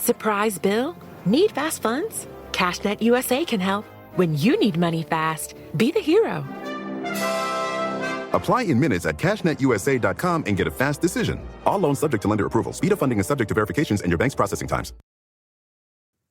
Surprise bill? Need fast funds? CashNet USA can help. When you need money fast, be the hero. Apply in minutes at cashnetusa.com and get a fast decision. All loans subject to lender approval. Speed of funding is subject to verifications and your bank's processing times.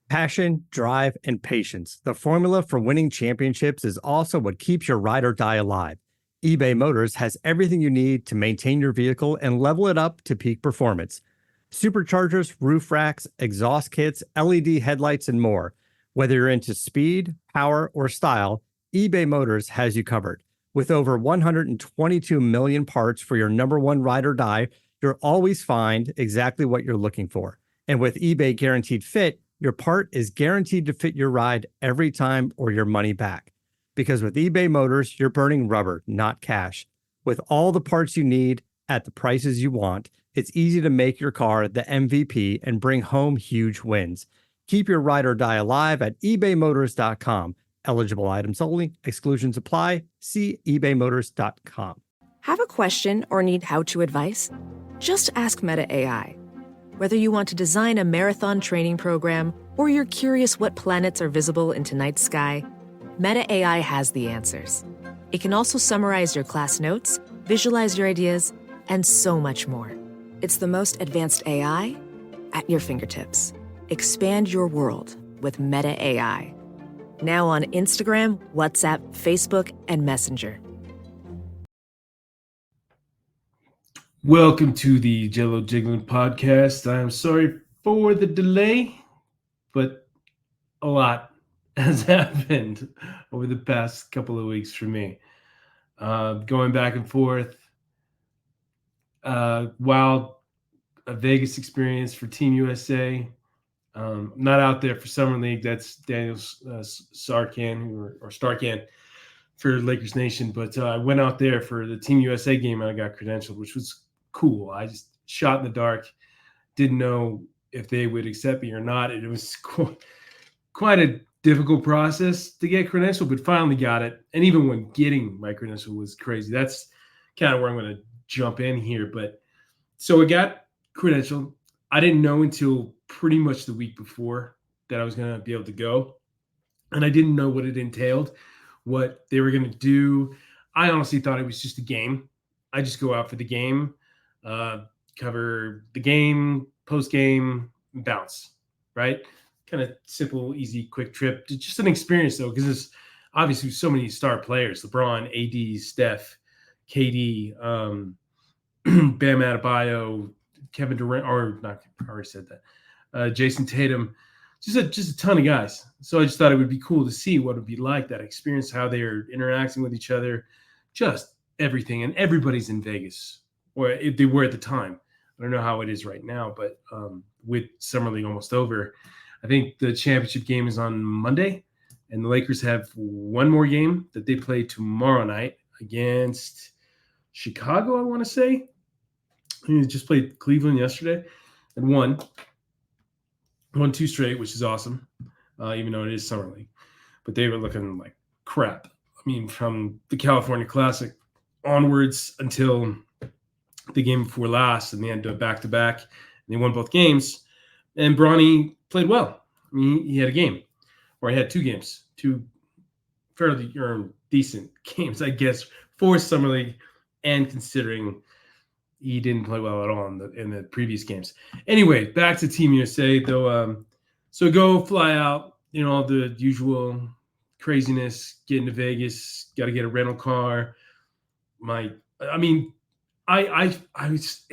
Passion, drive, and patience. The formula for winning championships is also what keeps your ride or die alive. eBay Motors has everything you need to maintain your vehicle and level it up to peak performance. Superchargers, roof racks, exhaust kits, LED headlights, and more. Whether you're into speed, power, or style, eBay Motors has you covered. With over 122 million parts for your number one ride or die, you'll always find exactly what you're looking for. And with eBay Guaranteed Fit, your part is guaranteed to fit your ride every time or your money back. Because with eBay Motors, you're burning rubber, not cash. With all the parts you need at the prices you want, it's easy to make your car the MVP and bring home huge wins. Keep your ride or die alive at ebaymotors.com. Eligible items only. Exclusions apply. See ebaymotors.com. Have a question or need how-to advice? Just ask Meta AI. Whether you want to design a marathon training program or you're curious what planets are visible in tonight's sky, Meta AI has the answers. It can also summarize your class notes, visualize your ideas, and so much more. It's the most advanced AI at your fingertips. Expand your world with Meta AI. Now on Instagram, WhatsApp, Facebook, and Messenger. Welcome to the Jello Jiggling podcast. I am sorry for the delay, but a lot has happened over the past couple of weeks for me. Going back and forth. Wild Vegas experience for Team USA. Not out there for Summer League. That's Daniel Sarkan or Starkan for Lakers Nation. But I went out there for the Team USA game and I got credentialed, which was cool. I just shot in the dark. Didn't know if they would accept me or not. It was quite a difficult process to get credentialed, but finally got it. And even when getting my credential was crazy. That's kind of where I'm going to jump in here. But so I got credentialed. I didn't know until pretty much the week before that I was going to be able to go. And I didn't know what it entailed, what they were going to do. I honestly thought it was just a game. I just go out for the game, cover the game, post-game, bounce, right? Kind of simple, easy, quick trip. Just an experience, though, because there's obviously so many star players. LeBron, AD, Steph, KD, Bam Adebayo, Kevin Durant, or not, I already said that. Jason Tatum, just a ton of guys. So I just thought it would be cool to see what it would be like, that experience, how they're interacting with each other, just everything. And everybody's in Vegas, or if they were at the time. I don't know how it is right now, but with Summer League almost over, I think the championship game is on Monday, and the Lakers have one more game that they play tomorrow night against Chicago, I want to say. They just played Cleveland yesterday and won 2 straight, which is awesome, even though it is Summer League. But they were looking like crap. I mean, from the California Classic onwards until the game before last, and they had to back-to-back, and they won both games. And Bronny played well. I mean, he had a game, or he had 2 games, 2 fairly decent games, I guess, for Summer League, and considering he didn't play well at all in the previous games. Anyway, back to Team USA, though. So go fly out, all the usual craziness, get into Vegas, got to get a rental car. I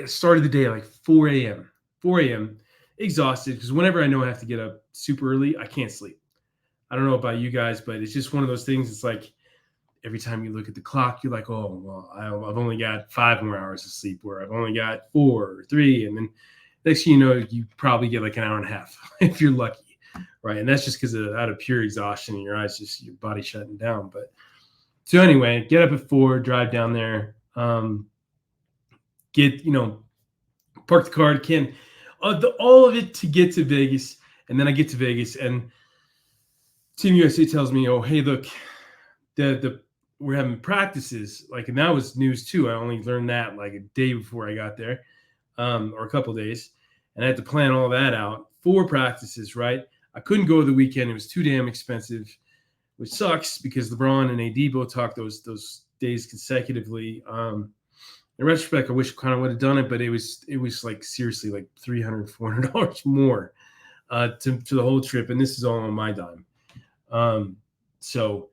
started the day at like 4 a.m., exhausted, because whenever I know I have to get up super early, I can't sleep. I don't know about you guys, but it's just one of those things. It's like every time you look at the clock, you're like, oh, well, I've only got 5 more hours of sleep, or I've only got 4 or 3. And then next thing you know, you probably get like an hour and a half if you're lucky, right? And that's just because out of pure exhaustion in your eyes, just your body shutting down. But so anyway, get up at 4, drive down there, park the car, all of it to get to Vegas. And then I get to Vegas, and Team USA tells me, oh, hey, look, we're having practices. And that was news too. I only learned that like a day before I got there, or a couple of days. And I had to plan all that out 4 practices, right? I couldn't go the weekend. It was too damn expensive, which sucks because LeBron and AD both talked those days consecutively. In retrospect, I wish I kind of would have done it, but it was like seriously like $300, $400 more to the whole trip, and this is all on my dime. So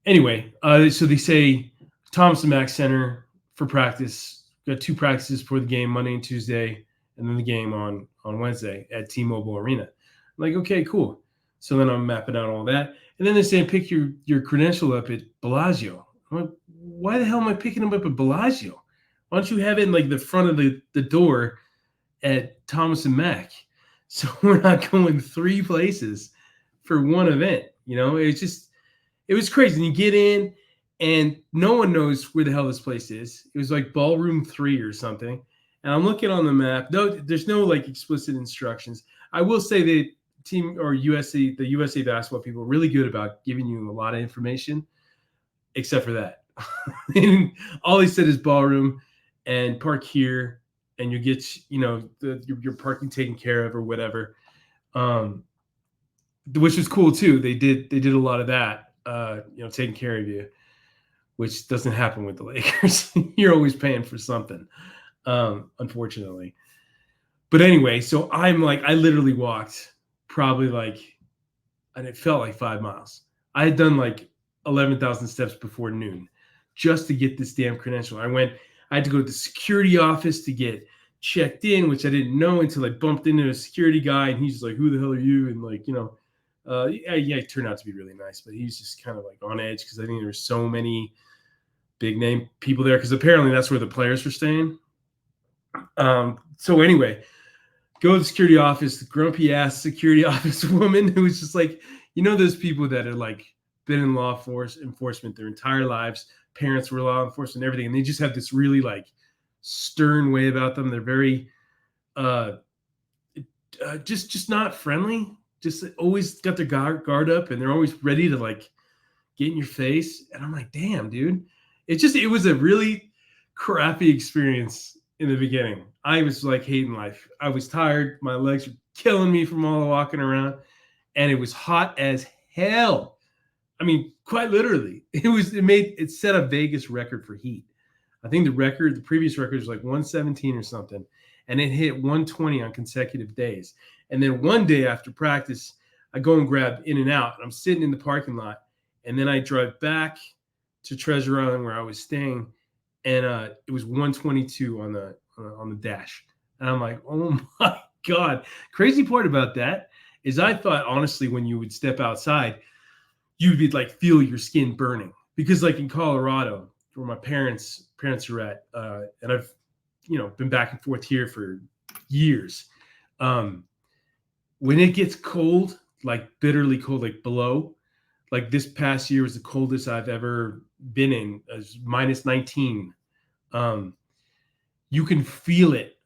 anyway, so they say Thomas and Mack Center for practice. Got 2 practices for the game, Monday and Tuesday, and then the game on Wednesday at T-Mobile Arena. I'm like, okay, cool. So then I'm mapping out all that, and then they say pick your credential up at Bellagio. I'm like, why the hell am I picking them up at Bellagio? Why don't you have it in like the front of the door at Thomas and Mack? So we're not going 3 places for one event. You know, it was crazy. And you get in and no one knows where the hell this place is. It was like Ballroom 3 or something. And I'm looking on the map. No, there's no like explicit instructions. I will say that the USA basketball people are really good about giving you a lot of information, except for that. And all he said is ballroom and park here, and you get, your parking taken care of or whatever. Which was cool too. They did a lot of that, taking care of you, which doesn't happen with the Lakers. You're always paying for something, unfortunately. But anyway, so I'm like, I literally walked probably and it felt like 5 miles. I had done like 11,000 steps before noon just to get this damn credential. I had to go to the security office to get checked in, which I didn't know until I bumped into a security guy, and he's like, who the hell are you? And like, it turned out to be really nice, but he's just kind of like on edge because I think there were so many big name people there because apparently that's where the players were staying. So anyway, go to the security office, the grumpy ass security office woman who was just like, those people that are like been in law enforcement their entire lives, parents were law enforcement and everything, and they just have this really like stern way about them. They're very just not friendly, just always got their guard up, and they're always ready to like get in your face. And I'm like, damn, dude. It was a really crappy experience in the beginning. I was like hating life. I was tired. My legs were killing me from all the walking around, and it was hot as hell. I mean, quite literally. It set a Vegas record for heat. I think the previous record was like 117 or something, and it hit 120 on consecutive days. And then one day after practice, I go and grab In-N-Out, and I'm sitting in the parking lot, and then I drive back to Treasure Island where I was staying, and it was 122 on the dash. And I'm like, oh my God. Crazy part about that is I thought, honestly, when you would step outside, you would like feel your skin burning, because like in Colorado, where my parents are at, and I've been back and forth here for years. When it gets cold, like bitterly cold, like below, like this past year was the coldest I've ever been in, as minus 19. You can feel it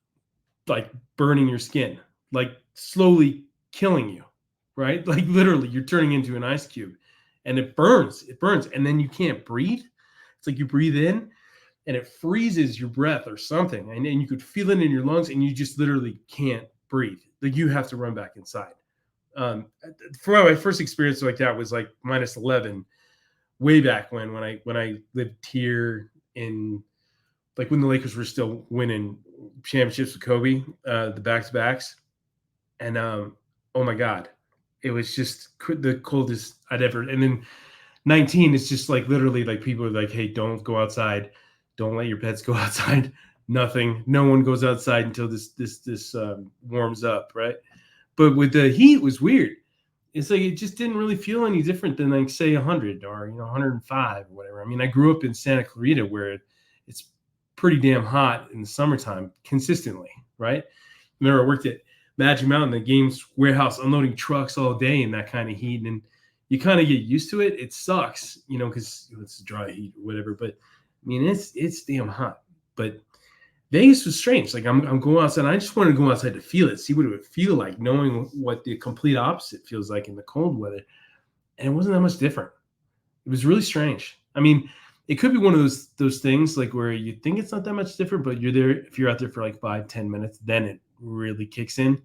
like burning your skin, like slowly killing you, right? Like literally you're turning into an ice cube, and it burns, and then you can't breathe. It's like you breathe in and it freezes your breath or something, and you could feel it in your lungs, and you just literally can't breathe. Like you have to run back inside. For my first experience like that was like minus 11 way back when I lived here in, like when the Lakers were still winning championships with Kobe, the back-to-backs. And oh my God, it was just the coldest I'd ever. And then 19 is just like literally like people are like, hey, don't go outside. Don't let your pets go outside. Nothing. No one goes outside until this warms up, right? But with the heat, it was weird. It's like it just didn't really feel any different than like say 100 or 105 or whatever. I mean, I grew up in Santa Clarita where it's pretty damn hot in the summertime consistently, right? Remember, I worked at Magic Mountain, the Games warehouse, unloading trucks all day in that kind of heat, and you kind of get used to it. It sucks, because it's dry heat or whatever. But I mean, it's damn hot. But Vegas was strange. Like I'm going outside. I just wanted to go outside to feel it, see what it would feel like, knowing what the complete opposite feels like in the cold weather. And it wasn't that much different. It was really strange. I mean, it could be one of those things like where you think it's not that much different, but you're there. If you're out there for like 5-10 minutes, then it really kicks in.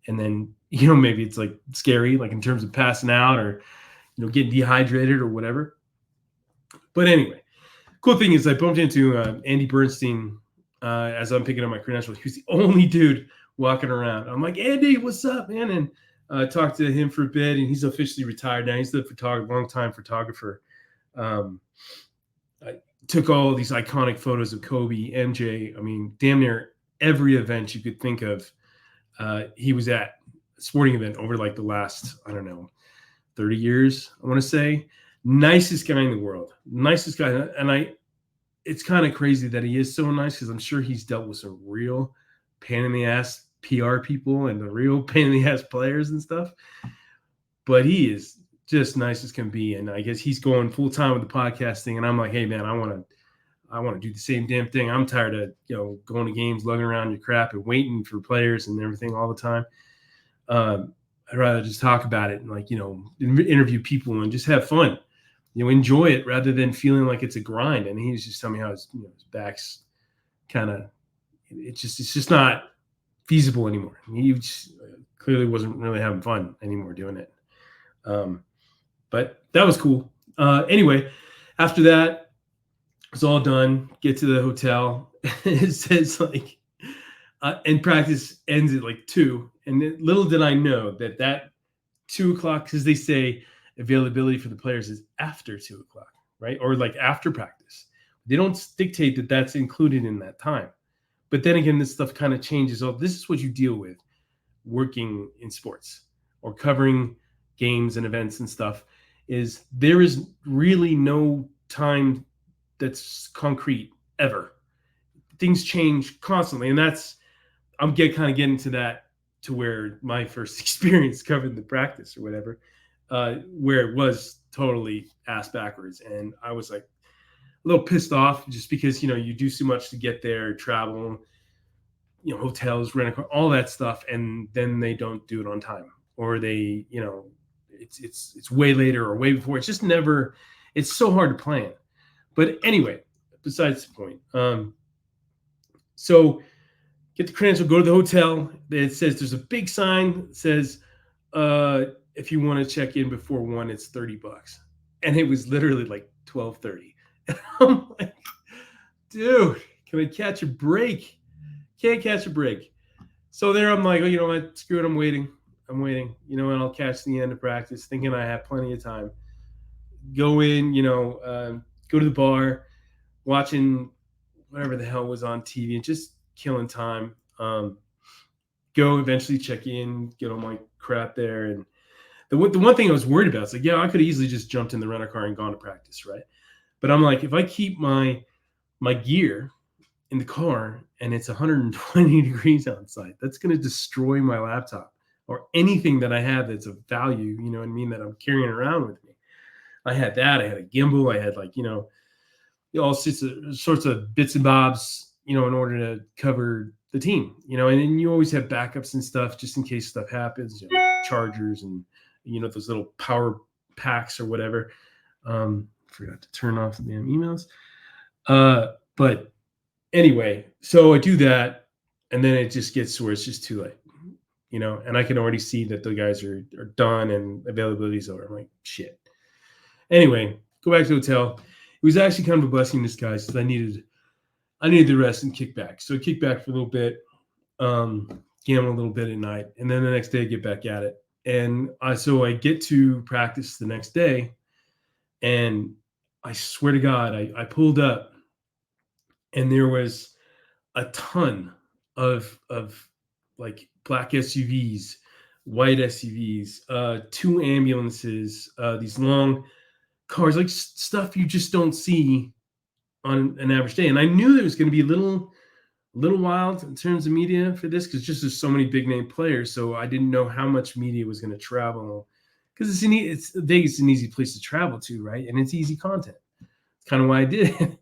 And then, maybe it's like scary, like in terms of passing out or, getting dehydrated or whatever. But anyway, cool thing is I bumped into Andy Bernstein as I'm picking up my credentials. He was the only dude walking around. I'm like, Andy, what's up, man? And talked to him for a bit, and he's officially retired now. He's the long-time photographer. I took all these iconic photos of Kobe, MJ. I mean, damn near every event you could think of, he was at a sporting event over like the last, 30 years, I want to say. Nicest guy in the world. Nicest guy. And it's kind of crazy that he is so nice because I'm sure he's dealt with some real pain in the ass PR people and the real pain in the ass players and stuff. But he is just nice as can be. And I guess he's going full time with the podcasting. And I'm like, hey man, I want to do the same damn thing. I'm tired of, going to games, lugging around your crap and waiting for players and everything all the time. I'd rather just talk about it and interview people and just have fun, enjoy it rather than feeling like it's a grind. And he was just telling me how his back's kind of, it's just not feasible anymore. He just, clearly wasn't really having fun anymore doing it. But that was cool. Anyway, after that, it's all done. Get to the hotel. It says and practice ends at 2. And little did I know that 2 o'clock, because they say availability for the players is after 2 o'clock, right? Or after practice. They don't dictate that that's included in that time. But then again, this stuff kind of changes. Oh, this is what you deal with working in sports or covering games and events and stuff, is there is really no time that's concrete ever. Things change constantly. And I'm kind of getting to that, to where my first experience covering the practice or whatever, where it was totally ass backwards. And I was a little pissed off just because, you do so much to get there, travel, hotels, rent a car, all that stuff. And then they don't do it on time, or they, it's way later or way before. It's just never, it's so hard to plan. But anyway, besides the point. So get the credential, go to the hotel. It says there's a big sign that says, if you want to check in before 1, it's $30. And it was literally 12:30. And I'm like, dude, can I catch a break? Can't catch a break. So there I'm like, oh, what? Screw it. I'm waiting. And I'll catch the end of practice, thinking I have plenty of time. Go in, go to the bar, watching whatever the hell was on TV and just killing time. Go eventually check in, get all my crap there. And the one thing I was worried about is I could easily just jumped in the rental car and gone to practice, right? But I'm like, if I keep my gear in the car and it's 120 degrees outside, that's going to destroy my laptop or anything that I have that's of value, you know what I mean, that I'm carrying around with me. I had that. I had a gimbal. I had all sorts of bits and bobs, in order to cover the team, and then you always have backups and stuff just in case stuff happens, chargers and, those little power packs or whatever. Forgot to turn off the damn emails. But anyway, so I do that, and then it just gets to where it's just too late, and I can already see that the guys are done and availability is over. I'm like, shit. Anyway, go back to the hotel. It was actually kind of a blessing in disguise because I needed the rest and kick back. So I kicked back for a little bit, gamble a little bit at night, and then the next day I get back at it. And so I get to practice the next day, and I swear to God, I pulled up, and there was a ton of black SUVs, white SUVs, 2 ambulances, these long cars, stuff you just don't see on an average day. And I knew there was going to be a little wild in terms of media for this, because just there's so many big name players. So I didn't know how much media was going to travel, because it's Vegas is an easy place to travel to, right? And it's easy content. It's kind of why I did it.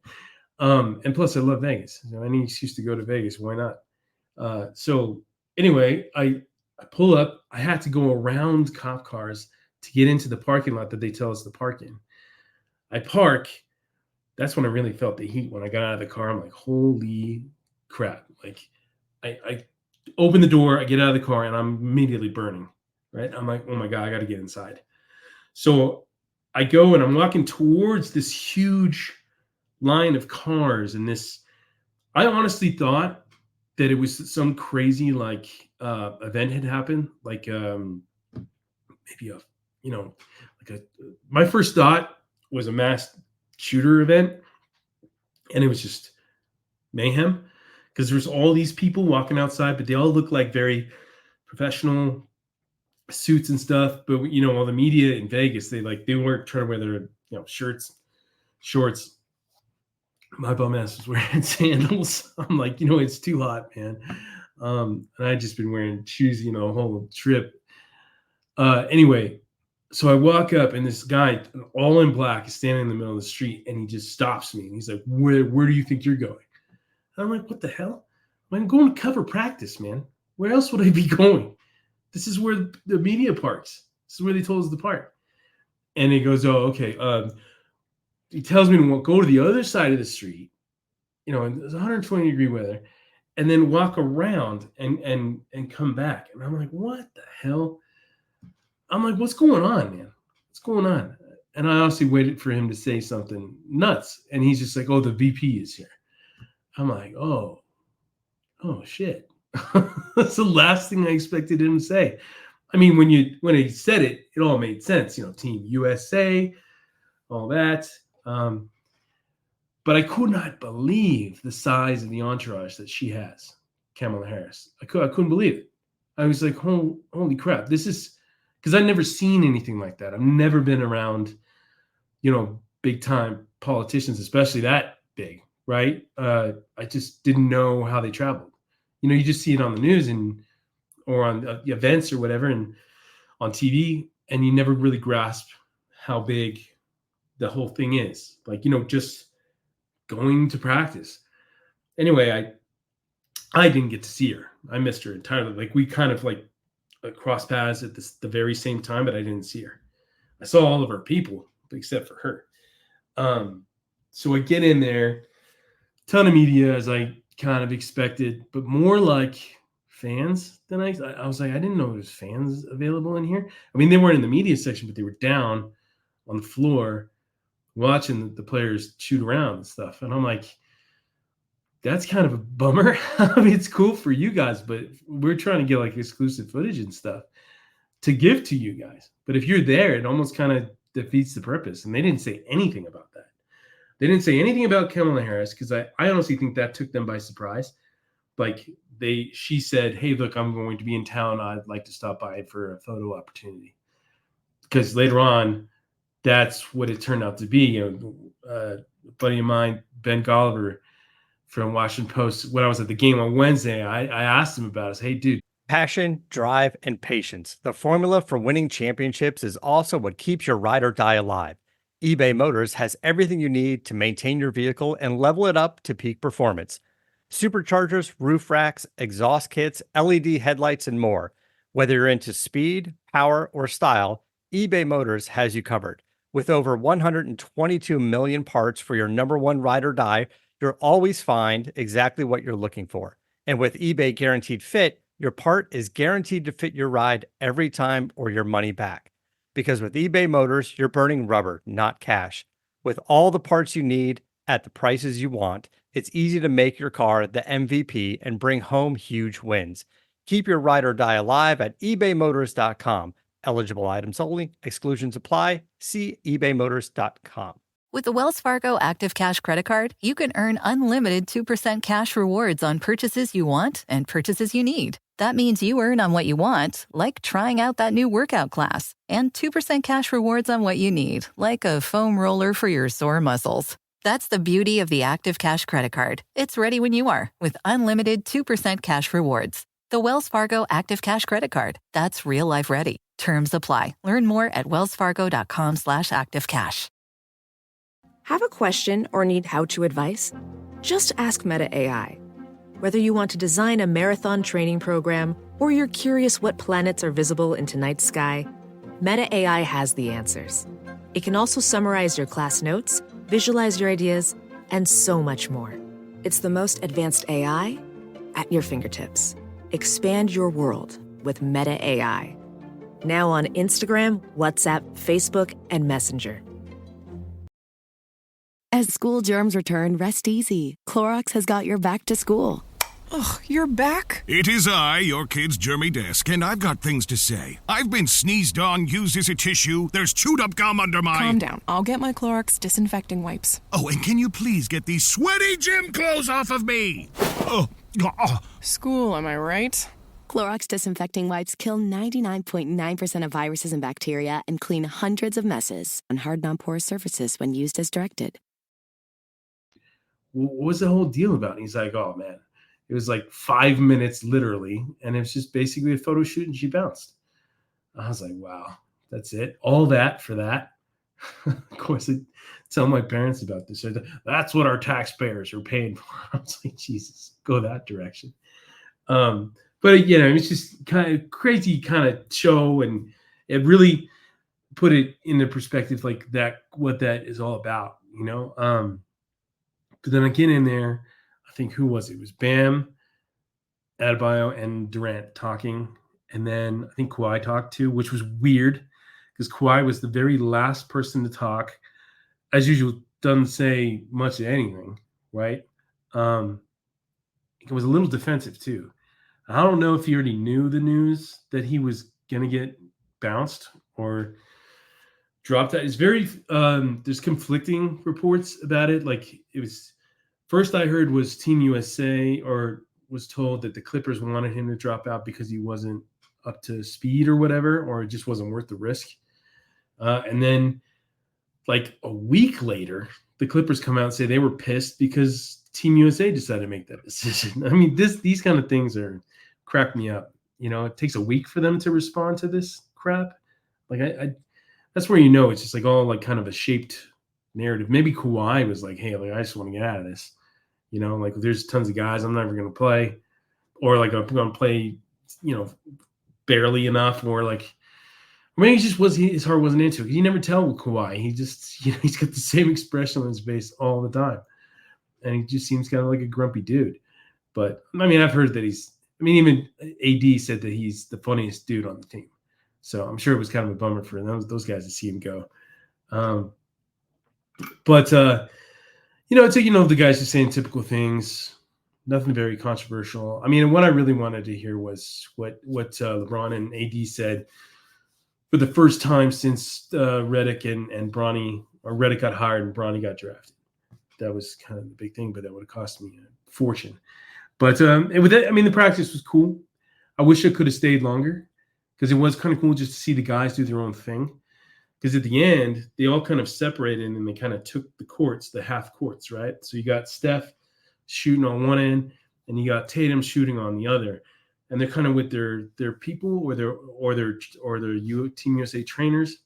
And plus I love Vegas. Any excuse to go to Vegas, why not? So anyway, I pull up. I had to go around cop cars to get into the parking lot that they tell us to park in. I park. That's when I really felt the heat. When I got out of the car, I'm like, holy crap. I open the door, I get out of the car, and I'm immediately burning, right? I'm like, oh my God, I got to get inside. So I go and I'm walking towards this huge line of cars, and I honestly thought that it was some crazy event had happened, maybe my first thought was a mass shooter event, and it was just mayhem because there's all these people walking outside, but they all look like very professional suits and stuff. But all the media in Vegas, they weren't trying to wear their shirts, shorts. My bum ass was wearing sandals. I'm like, it's too hot, man. And I just been wearing shoes, the whole trip. Anyway, so I walk up, and this guy, all in black, is standing in the middle of the street, and he just stops me, and he's like, "Where do you think you're going?" And I'm like, "What the hell? I'm going to cover practice, man. Where else would I be going? This is where the media parks. This is where they told us to park." And he goes, "Oh, okay." He tells me to go to the other side of the street, and it's 120-degree weather, and then walk around and come back. And I'm like, "What the hell?" I'm like, "What's going on, man? What's going on?" And I honestly waited for him to say something nuts. And he's just like, "Oh, the VP is here." I'm like, oh shit. That's the last thing I expected him to say. I mean, when he said it, it all made sense, Team USA, all that. But I could not believe the size of the entourage that she has, Kamala Harris. I couldn't believe it. I was like, holy crap. This is because I've never seen anything like that. I've never been around, big time politicians, especially that big, right? I just didn't know how they traveled. You just see it on the news or on events or whatever, and on TV, and you never really grasp how big the whole thing is. Just going to practice. Anyway, I didn't get to see her. I missed her entirely. We kind of crossed paths at the very same time, but I didn't see her. I saw all of our people, except for her. So I get in there, ton of media as I kind of expected, but more like fans than I was like, I didn't know there was fans available in here. I mean, they weren't in the media section, but they were down on the floor watching the players shoot around and stuff. And I'm like, that's kind of a bummer. I mean, it's cool for you guys, but we're trying to get exclusive footage and stuff to give to you guys. But if you're there, it almost kind of defeats the purpose. And they didn't say anything about that. They didn't say anything about Kamala Harris because I honestly think that took them by surprise. She said, "Hey, look, I'm going to be in town. I'd like to stop by for a photo opportunity." Because later on, that's what it turned out to be. A buddy of mine, Ben Golliver from Washington Post, when I was at the game on Wednesday, I asked him about it. Hey, dude. Passion, drive, and patience. The formula for winning championships is also what keeps your ride or die alive. eBay Motors has everything you need to maintain your vehicle and level it up to peak performance. Superchargers, roof racks, exhaust kits, LED headlights, and more. Whether you're into speed, power, or style, eBay Motors has you covered. With over 122 million parts for your number one ride or die, you'll always find exactly what you're looking for. And with eBay Guaranteed Fit, your part is guaranteed to fit your ride every time or your money back. Because with eBay Motors, you're burning rubber, not cash. With all the parts you need at the prices you want, it's easy to make your car the MVP and bring home huge wins. Keep your ride or die alive at ebaymotors.com. Eligible items only. Exclusions apply. See ebaymotors.com. With the Wells Fargo Active Cash Credit Card, you can earn unlimited 2% cash rewards on purchases you want and purchases you need. That means you earn on what you want, like trying out that new workout class, and 2% cash rewards on what you need, like a foam roller for your sore muscles. That's the beauty of the Active Cash Credit Card. It's ready when you are, with unlimited 2% cash rewards. The Wells Fargo Active Cash Credit Card. That's real life ready. Terms apply. Learn more at wellsfargo.com/activecash. Have a question or need how-to advice? Just ask Meta AI. Whether you want to design a marathon training program or you're curious what planets are visible in tonight's sky, Meta AI has the answers. It can also summarize your class notes, visualize your ideas, and so much more. It's the most advanced AI at your fingertips. Expand your world with Meta AI. Now on Instagram, WhatsApp, Facebook, and Messenger. As school germs return, rest easy. Clorox has got your back to school. Ugh, you're back? It is I, your kid's germy desk, and I've got things to say. I've been sneezed on, used as a tissue. There's chewed up gum under my... Calm down. I'll get my Clorox disinfecting wipes. Oh, and can you please get these sweaty gym clothes off of me? School, am I right? Clorox disinfecting wipes kill 99.9% of viruses and bacteria and clean hundreds of messes on hard, non-porous surfaces when used as directed. What was the whole deal about? And he's like, oh, man. It was like 5 minutes, literally, and it was just basically a photo shoot, and she bounced. I was like, wow, that's it? All that for that? Of course, I tell my parents about this. That's what our taxpayers are paying for. I was like, Jesus, go that direction. But, you know, it's just kind of crazy kind of show, and it really put it into perspective, like that, what that is all about, you know? But then I get in there, I think, who was it? It was Bam, Adebayo, and Durant talking. And then I think Kawhi talked too, which was weird because Kawhi was the very last person to talk. As usual, doesn't say much of anything, right? It was a little defensive too. I don't know if he already knew the news that he was going to get bounced or dropped. That it's very, there's conflicting reports about it. Like it was, first I heard was Team USA or was told that the Clippers wanted him to drop out because he wasn't up to speed or whatever, or it just wasn't worth the risk. And then like a week later, the Clippers come out and say they were pissed because Team USA decided to make that decision. I mean, these kind of things crack me up. You know, it takes a week for them to respond to this crap. Like I that's where, you know, it's just like all like kind of a shaped narrative. Maybe Kawhi was like, hey, like, I just want to get out of this. You know, like there's tons of guys I'm never going to play, or like I'm going to play, you know, barely enough, or like maybe he just his heart wasn't into it. You never tell with Kawhi. He just, you know, he's got the same expression on his face all the time, and he just seems kind of like a grumpy dude. But I mean, I've heard that even AD said that he's the funniest dude on the team. So I'm sure it was kind of a bummer for those guys to see him go. But you know, it's like, you know, the guys just saying typical things, nothing very controversial. I mean, what I really wanted to hear was what LeBron and AD said for the first time since Redick and Bronny, or Redick got hired and Bronny got drafted. That was kind of the big thing, but that would have cost me a fortune. But the practice was cool. I wish I could have stayed longer because it was kind of cool just to see the guys do their own thing. Because at the end, they all kind of separated and they kind of took the courts, the half courts, right? So you got Steph shooting on one end, and you got Tatum shooting on the other, and they're kind of with their people or their Team USA trainers,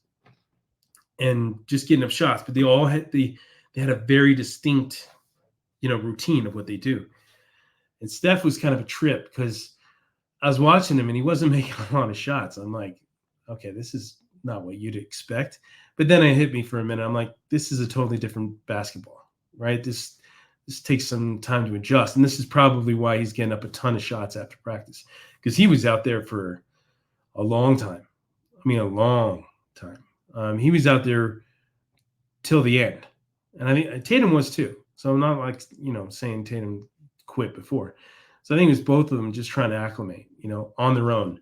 and just getting up shots. But they all had they had a very distinct, you know, routine of what they do. And Steph was kind of a trip because I was watching him and he wasn't making a lot of shots. I'm like, okay, this is not what you'd expect. But then it hit me for a minute. I'm like, this is a totally different basketball, right? This takes some time to adjust. And this is probably why he's getting up a ton of shots after practice, because he was out there for a long time. I mean, a long time. He was out there till the end. And I think Tatum was too. So I'm not like, you know, saying Tatum quit before. So I think it was both of them just trying to acclimate, you know, on their own,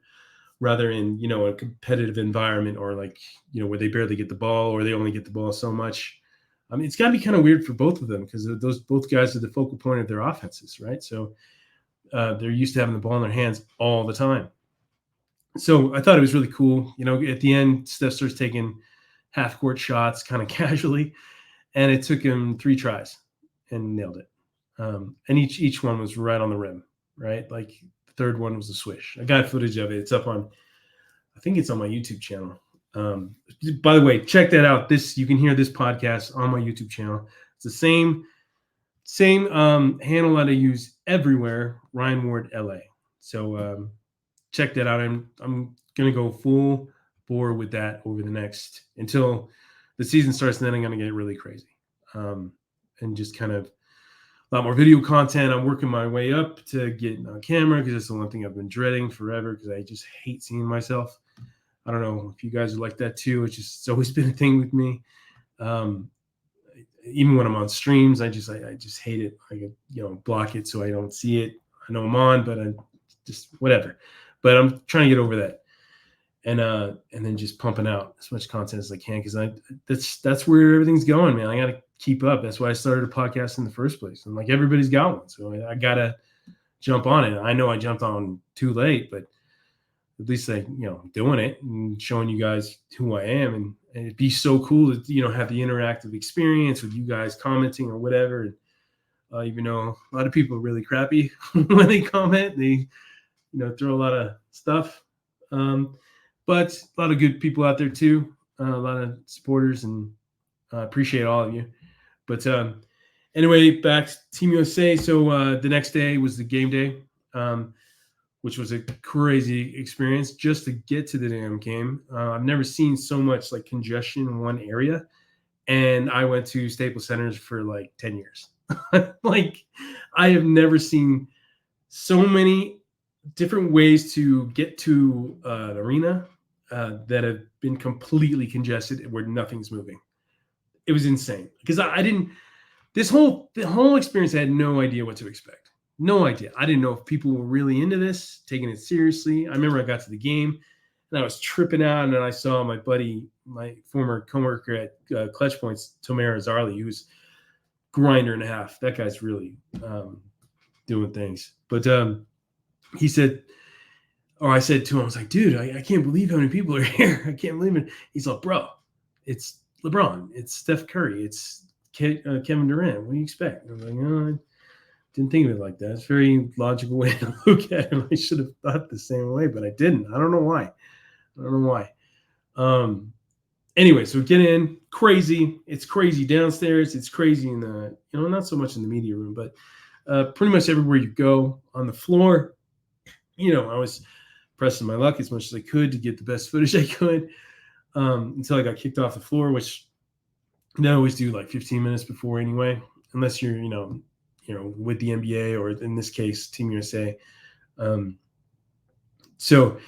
rather in, you know, a competitive environment, or like, you know, where they barely get the ball or they only get the ball so much. I mean, it's got to be kind of weird for both of them because both guys are the focal point of their offenses, right? So they're used to having the ball in their hands all the time. So I thought it was really cool. You know, at the end, Steph starts taking half-court shots kind of casually, and it took him 3 tries and nailed it. And each one was right on the rim, right? Like the third one was a swish. I got footage of it. It's up on, I think it's on my YouTube channel. By the way, check that out. You can hear this podcast on my YouTube channel. It's the same handle that I use everywhere, Ryan Ward LA. So check that out. I'm gonna go full bore with that over the next until the season starts, and then I'm gonna get really crazy and just kind of lot more video content. I'm working my way up to getting on camera because it's the one thing I've been dreading forever because I just hate seeing myself. I don't know if you guys are like that too. It's always been a thing with me. Even when I'm on streams, I just hate it. I block it so I don't see it. I know I'm on, but I just whatever. But I'm trying to get over that, and then just pumping out as much content as I can because that's where everything's going, man. I got to keep up. That's why I started a podcast in the first place. And like everybody's got one, so I gotta jump on it. I know I jumped on too late, but at least doing it and showing you guys who I am, and it'd be so cool to have the interactive experience with you guys commenting or whatever. And even though a lot of people are really crappy when they comment, they throw a lot of stuff, but a lot of good people out there too, a lot of supporters, and I appreciate all of you. But anyway, back to Team USA. So the next day was the game day, which was a crazy experience just to get to the damn game. I've never seen so much like congestion in one area. And I went to Staples Centers for like 10 years. Like I have never seen so many different ways to get to an arena that have been completely congested where nothing's moving. It was insane because the whole experience, I had no idea what to expect. No idea. I didn't know if people were really into this, taking it seriously. I remember I got to the game and I was tripping out, and then I saw my buddy, my former coworker at Clutch Points, Tomer Azarli, who's grinder and a half. That guy's really doing things. But he said, or I said to him, I was like, dude, I can't believe how many people are here. I can't believe it. He's like, bro, it's LeBron, it's Steph Curry, it's Kevin Durant. What do you expect? I was like, I didn't think of it like that. It's a very logical way to look at it. I should have thought the same way, but I didn't. I don't know why. Anyway, so get in. Crazy. It's crazy downstairs. It's crazy in the, not so much in the media room, but pretty much everywhere you go on the floor. I was pressing my luck as much as I could to get the best footage I could until I got kicked off the floor, which they always do like 15 minutes before anyway, unless you're, with the NBA or in this case, Team USA. So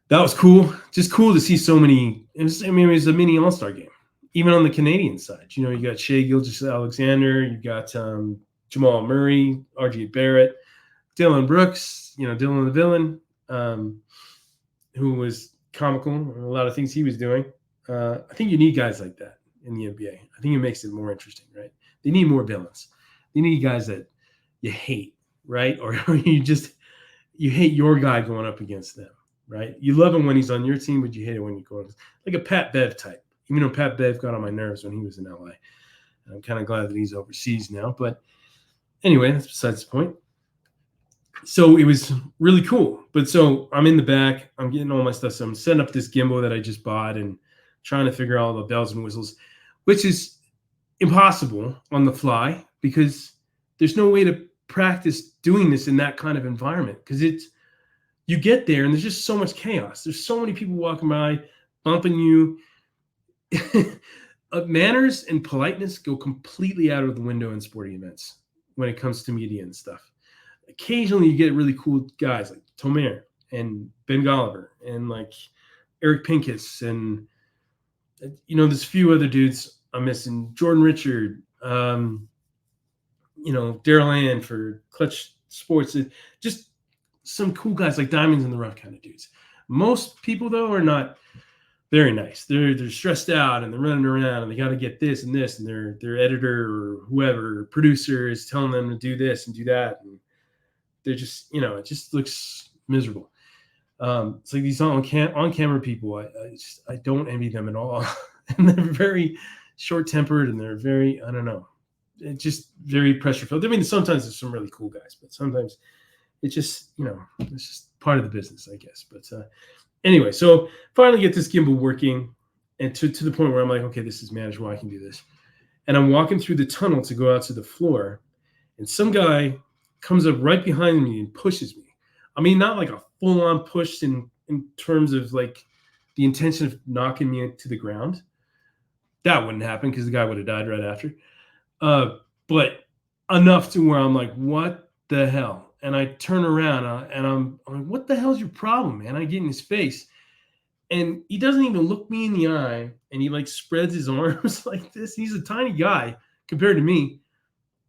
that was cool. Just cool to see so many. It was a mini All-Star game, even on the Canadian side. You got Shai Gilgeous-Alexander, you got Jamal Murray, RJ Barrett, Dylan Brooks, Dylan the Villain, who was comical in a lot of things he was doing. I think you need guys like that in the NBA. I think it makes it more interesting, right? They need more villains. They need guys that you hate, right? Or you hate your guy going up against them, right? You love him when he's on your team, but you hate it when you go against, like a Pat Bev type. Even though Pat Bev got on my nerves when he was in LA. And I'm kind of glad that he's overseas now. But anyway, that's besides the point. So it was really cool. But so I'm in the back. I'm getting all my stuff. So I'm setting up this gimbal that I just bought and trying to figure out all the bells and whistles, which is impossible on the fly because there's no way to practice doing this in that kind of environment because you get there and there's just so much chaos. There's so many people walking by, bumping you. Manners and politeness go completely out of the window in sporting events when it comes to media and stuff. Occasionally you get really cool guys like Tomer and Ben Golliver and like Eric Pincus and there's a few other dudes I'm missing. Jordan Richard, Daryl Ann for Clutch Sports. Just some cool guys like diamonds in the rough kind of dudes. Most people though are not very nice. They're stressed out and they're running around and they got to get this and this, and their editor or whoever producer is telling them to do this and do that, and they're just it just looks miserable. It's like these on camera people. I don't envy them at all, and they're very short tempered and they're very it's just very pressure filled. I mean, sometimes there's some really cool guys, but sometimes it's just it's just part of the business, I guess. But anyway, so finally get this gimbal working and to the point where I'm like, okay, this is manageable. I can do this. And I'm walking through the tunnel to go out to the floor. And some guy comes up right behind me and pushes me. I mean, not like a full on push in terms of like the intention of knocking me to the ground. That wouldn't happen because the guy would have died right after. But enough to where I'm like, what the hell? And I turn around and I'm like, what the hell's your problem, man? I get in his face. And he doesn't even look me in the eye, and he like spreads his arms like this. He's a tiny guy compared to me.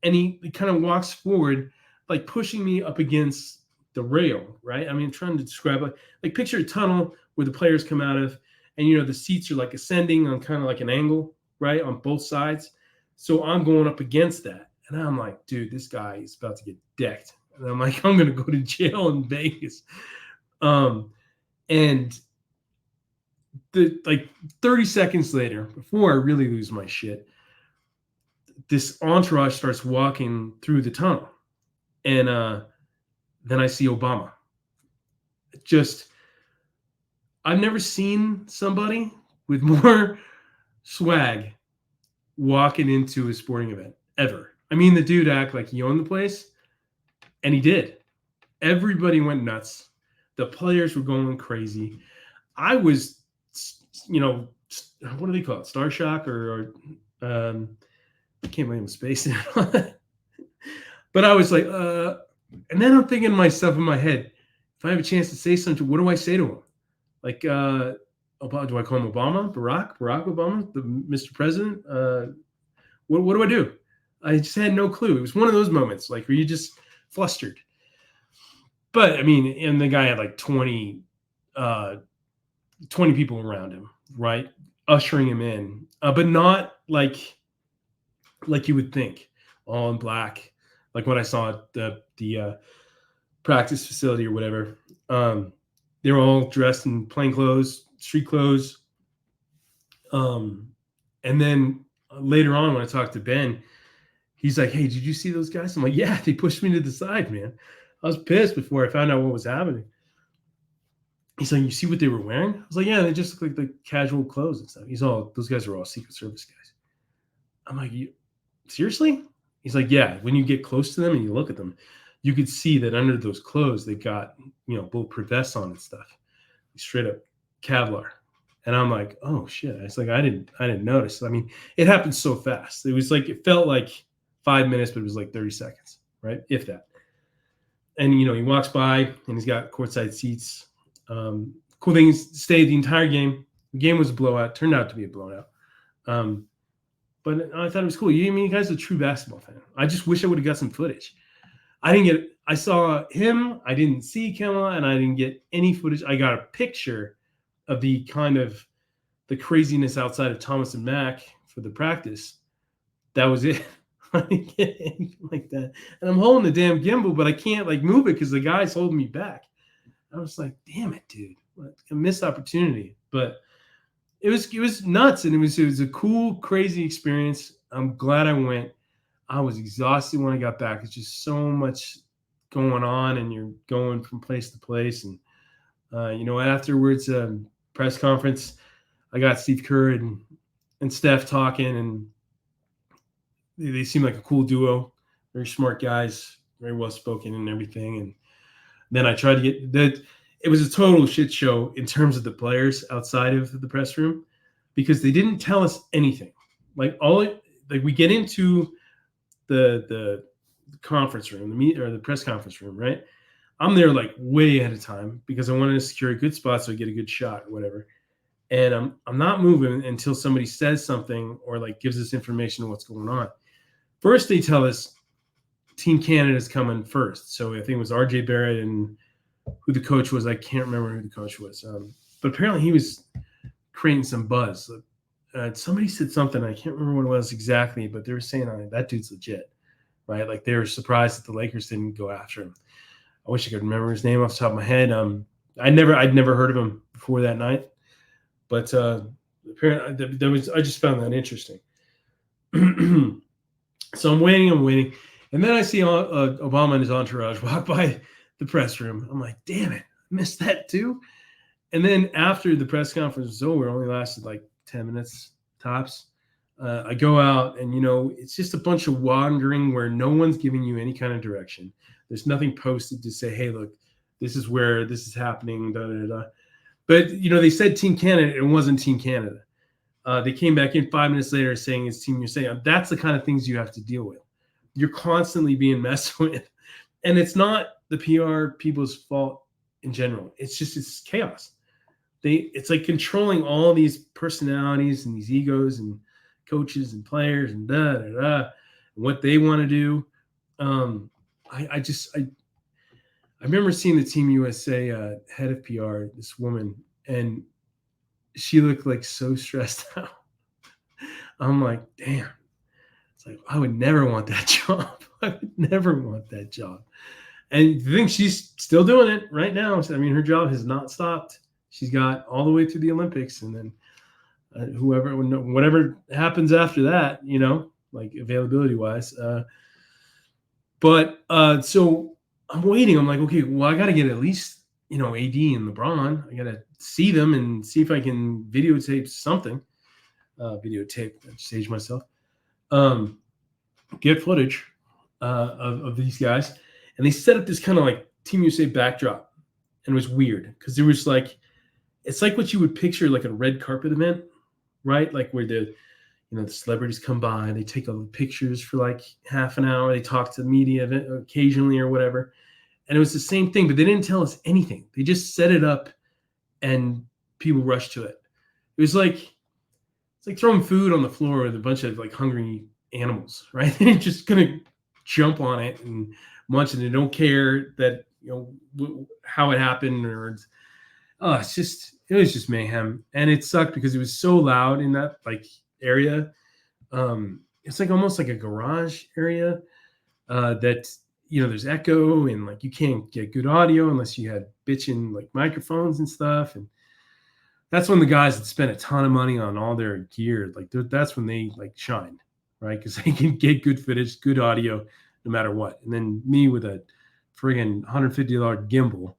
And he kind of walks forward, like pushing me up against the rail, right? I mean, I'm trying to describe like picture a tunnel where the players come out of, and the seats are like ascending on kind of like an angle, right? On both sides. So I'm going up against that. And I'm like, dude, this guy is about to get decked. And I'm like, I'm going to go to jail in Vegas. And like 30 seconds later, before I really lose my shit, this entourage starts walking through the tunnel. And then I see Obama. I've never seen somebody with more swag walking into a sporting event ever. I mean, the dude acted like he owned the place, and he did. Everybody went nuts. The players were going crazy. I was, what do they call it? Star shock or I can't believe I'm spacing it. But I was like, and then I'm thinking to myself in my head, if I have a chance to say something, what do I say to him? Like, do I call him Obama, Barack Obama, the Mr. President? What do I do? I just had no clue. It was one of those moments, like, where you just flustered. But I mean, and the guy had like 20 people around him, right? Ushering him in, but not like you would think, all in black, like what I saw at the practice facility or whatever. They were all dressed in plain clothes, street clothes. And then later on, when I talked to Ben, he's like, hey, did you see those guys? I'm like, yeah, they pushed me to the side, man. I was pissed before I found out what was happening. He's like, you see what they were wearing? I was like, yeah, they just look like the casual clothes and stuff. Those guys are all Secret Service guys. I'm like, you seriously? He's like, yeah, when you get close to them and you look at them, you could see that under those clothes, they've got, bulletproof vests on and stuff. Straight up Kevlar. And I'm like, oh shit. It's like, I didn't notice. I mean, it happened so fast. It was like, it felt like 5 minutes, but it was like 30 seconds, right? If that. And, he walks by and he's got courtside seats. Cool thing is, stayed the entire game. The game was a blowout. Turned out to be a blowout. But I thought it was cool. You guys are a true basketball fan. I just wish I would have got some footage. I saw him. I didn't see Kemba, and I didn't get any footage. I got a picture of the kind of the craziness outside of Thomas and Mack for the practice. That was it. I didn't get anything like that. And I'm holding the damn gimbal, but I can't move it because the guy's holding me back. I was like, damn it, dude. What a missed opportunity. But it was nuts, and it was a cool, crazy experience. I'm glad I went. I was exhausted when I got back. It's just so much going on, and you're going from place to place. And afterwards, press conference, I got Steve Kerr and Steph talking, and they seem like a cool duo. Very smart guys, very well spoken and everything. And then I tried to get that. It was a total shit show in terms of the players outside of the press room, because they didn't tell us anything. We get into the conference room, the press conference room, right? I'm there way ahead of time because I wanted to secure a good spot so I get a good shot or whatever. And I'm not moving until somebody says something or gives us information on what's going on. First, they tell us Team Canada's coming first. So I think it was RJ Barrett, and who the coach was, I can't remember who the coach was. But apparently he was creating some buzz. Somebody said something, I can't remember what it was exactly, but they were saying, that dude's legit, right? They were surprised that the Lakers didn't go after him. I wish I could remember his name off the top of my head. I'd never heard of him before that night, but apparently I just found that interesting. So I'm waiting, and then I see Obama and his entourage walk by the press room. I'm like, damn it, I missed that too. And then after the press conference was over, it only lasted 10 minutes tops. I go out, and it's just a bunch of wandering where no one's giving you any kind of direction. There's nothing posted to say, hey, look, this is where this is happening, da, da, da. But, they said Team Canada. It wasn't Team Canada. They came back in 5 minutes later saying it's Team USA. That's the kind of things you have to deal with, you're constantly being messed with. And it's not the PR people's fault in general. It's chaos. It's like controlling all these personalities and these egos and coaches and players and what they want to do. I remember seeing the Team USA head of PR, this woman, and she looked like so stressed out. I'm like, damn. It's like, I would never want that job. I would never want that job. And the thing, she's still doing it right now. I mean, her job has not stopped. She's got all the way through the Olympics, and then whatever happens after that, like availability wise. So I'm waiting. I'm like, okay, well, I got to get at least, AD and LeBron. I got to see them and see if I can videotape something. I stage myself. Get footage of these guys. And they set up this kind of like Team USA backdrop. And it was weird because there was like, it's like what you would picture like a red carpet event, right? Like where the celebrities come by, they take pictures for like half an hour. They talk to the media occasionally or whatever. And it was the same thing, but they didn't tell us anything. They just set it up and people rushed to it. It's like throwing food on the floor with a bunch of like hungry animals, right? They're just going to jump on it and munch, and they don't care that, how it happened or it was just mayhem. And it sucked because it was so loud in that like area. It's like almost like a garage area that, there's echo and like you can't get good audio unless you had bitching like microphones and stuff. And that's when the guys that spent a ton of money on all their gear, like that's when they like shine, right? Because they can get good footage, good audio, no matter what. And then me with a friggin' $150 gimbal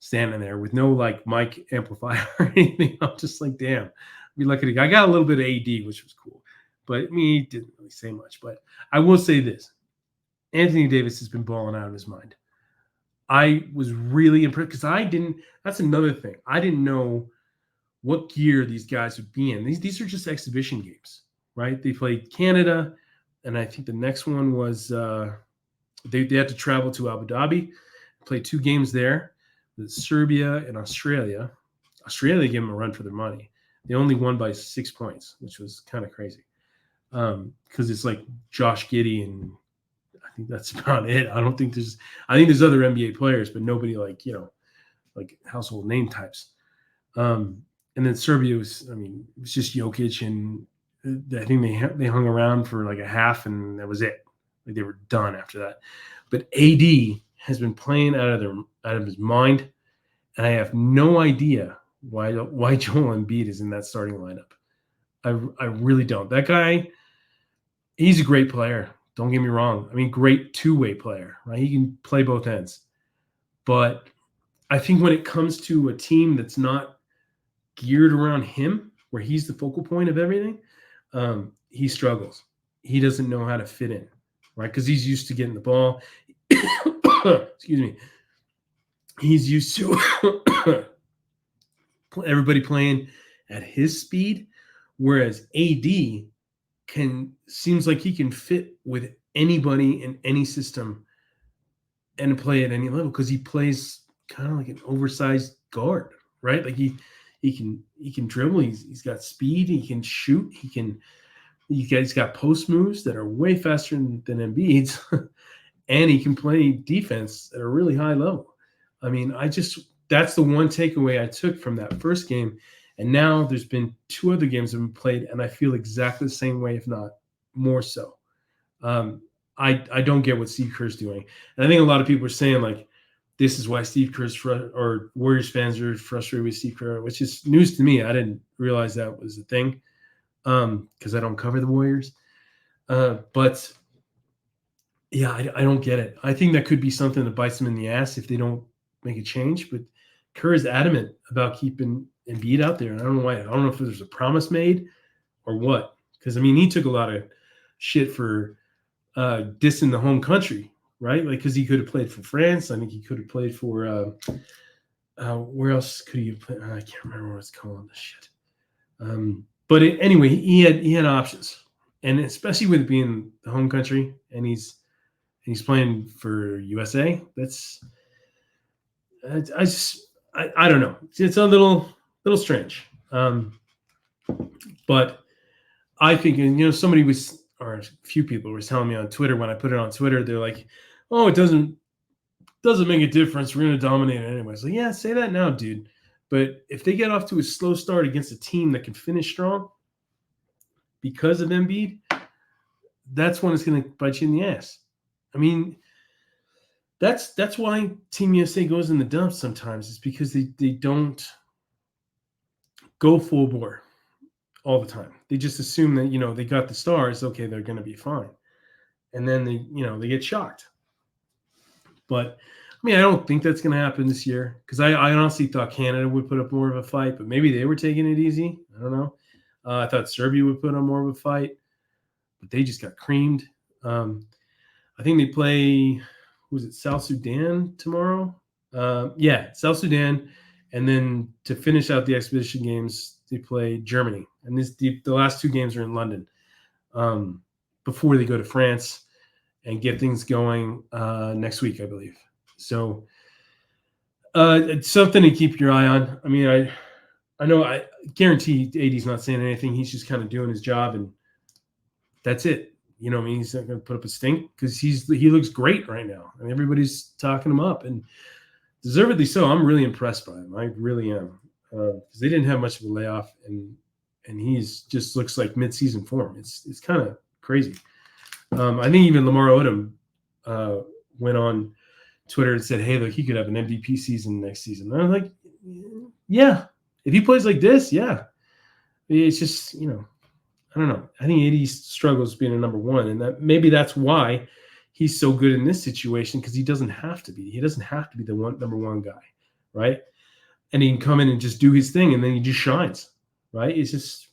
standing there with no like mic amplifier or anything. I'm just like, damn, be lucky. I got a little bit of AD, which was cool, but me didn't really say much. But I will say this: Anthony Davis has been balling out of his mind. I was really impressed because that's another thing. I didn't know what gear these guys would be in. These are just exhibition games, right? They played Canada, and I think the next one was they had to travel to Abu Dhabi, play 2 games there, with Serbia and Australia. Australia gave them a run for their money. They only won by 6 points, which was kind of crazy because it's like Josh Giddey, and I think that's about it. I think there's other NBA players, but nobody like household name types. And then Serbia was just Jokic, and I think they hung around for like a half, and that was it. Like they were done after that. But AD has been playing out of his mind, and I have no idea why Joel Embiid is in that starting lineup. I really don't. That guy, he's a great player. Don't get me wrong. Great two-way player, right? He can play both ends. But I think when it comes to a team that's not geared around him, where he's the focal point of everything, he struggles. He doesn't know how to fit in, right? Because he's used to getting the ball. Excuse me. He's used to everybody playing at his speed, whereas AD seems like he can fit with anybody in any system and play at any level because he plays kind of like an oversized guard, right? Like he can dribble. He's got speed. He can shoot. He's got post moves that are way faster than Embiid's, and he can play defense at a really high level. That's the one takeaway I took from that first game. And now there's been 2 other games that have been played, and I feel exactly the same way, if not more so. I don't get what Steve Kerr's doing. And I think a lot of people are saying, like, this is why Steve Kerr's or Warriors fans are frustrated with Steve Kerr, which is news to me. I didn't realize that was a thing because I don't cover the Warriors. But, yeah, I don't get it. I think that could be something that bites them in the ass if they don't make a change. But Kerr is adamant about keeping Embiid out there. And I don't know why. I don't know if there's a promise made or what. Because, he took a lot of shit for dissing the home country, right? Like, because he could have played for France. I think he could have played for where else could he have played? I can't remember what it's called. Shit. But anyway, he had options. And especially with it being the home country, and he's he's playing for USA. I don't know. It's a little strange. But I think, somebody was, or a few people were telling me on Twitter when I put it on Twitter, they're like, oh, it doesn't make a difference. We're going to dominate it anyway. So yeah, say that now, dude. But if they get off to a slow start against a team that can finish strong because of Embiid, that's when it's going to bite you in the ass. I mean, that's why Team USA goes in the dumps sometimes. It's because they don't go full bore all the time. They just assume that, they got the stars. Okay, they're going to be fine. And then they get shocked. But I mean, I don't think that's going to happen this year because I honestly thought Canada would put up more of a fight, but maybe they were taking it easy. I don't know. I thought Serbia would put on more of a fight, but they just got creamed. I think they play, South Sudan tomorrow? South Sudan. And then to finish out the exhibition games, they play Germany. And the last two games are in London before they go to France and get things going next week, I Bleav. So it's something to keep your eye on. I mean, I know I guarantee AD's not saying anything. He's just kind of doing his job, and that's it. I mean, he's not going to put up a stink because he looks great right now, and everybody's talking him up, and deservedly so. I'm really impressed by him. I really am because they didn't have much of a layoff, and he's just looks like mid-season form. It's kind of crazy. I think even Lamar Odom went on Twitter and said, hey, look, he could have an MVP season next season. And I was like, yeah, if he plays like this, yeah. It's just, I don't know. I think AD struggles being a number one, and maybe that's why he's so good in this situation because he doesn't have to be. He doesn't have to be the number one guy, right? And he can come in and just do his thing, and then he just shines, right? It's just,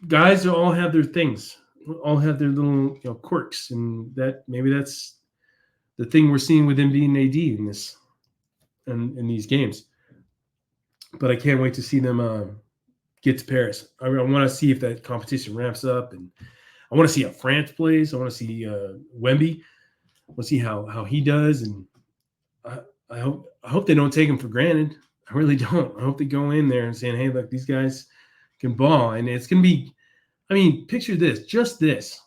guys all have their things, all have their little quirks, and maybe that's the thing we're seeing with Embiid and AD in this and in these games. But I can't wait to see them get to Paris. I want to see if that competition ramps up, and I want to see how France plays. I want to see Wemby. I want to see how he does, and I hope they don't take him for granted. I really don't. I hope they go in there and saying, hey, look, these guys can ball, and it's going to be. I mean, picture this, just this: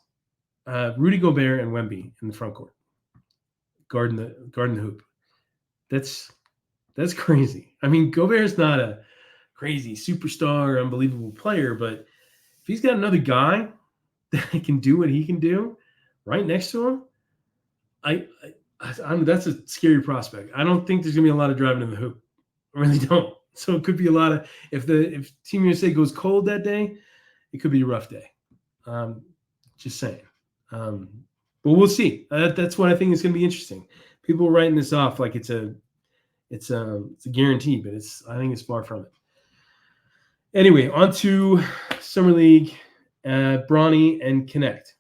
Rudy Gobert and Wemby in the front court, guarding the hoop. That's crazy. I mean, Gobert's not a crazy superstar, unbelievable player, but if he's got another guy that can do what he can do right next to him, that's a scary prospect. I don't think there's gonna be a lot of driving in the hoop. I really don't. So it could be a lot of if Team USA goes cold that day, it could be a rough day. Just saying. But we'll see. That's what I think is going to be interesting. People are writing this off like it's a guarantee, but I think it's far from it. Anyway, on to Summer League, Bronny and Knecht.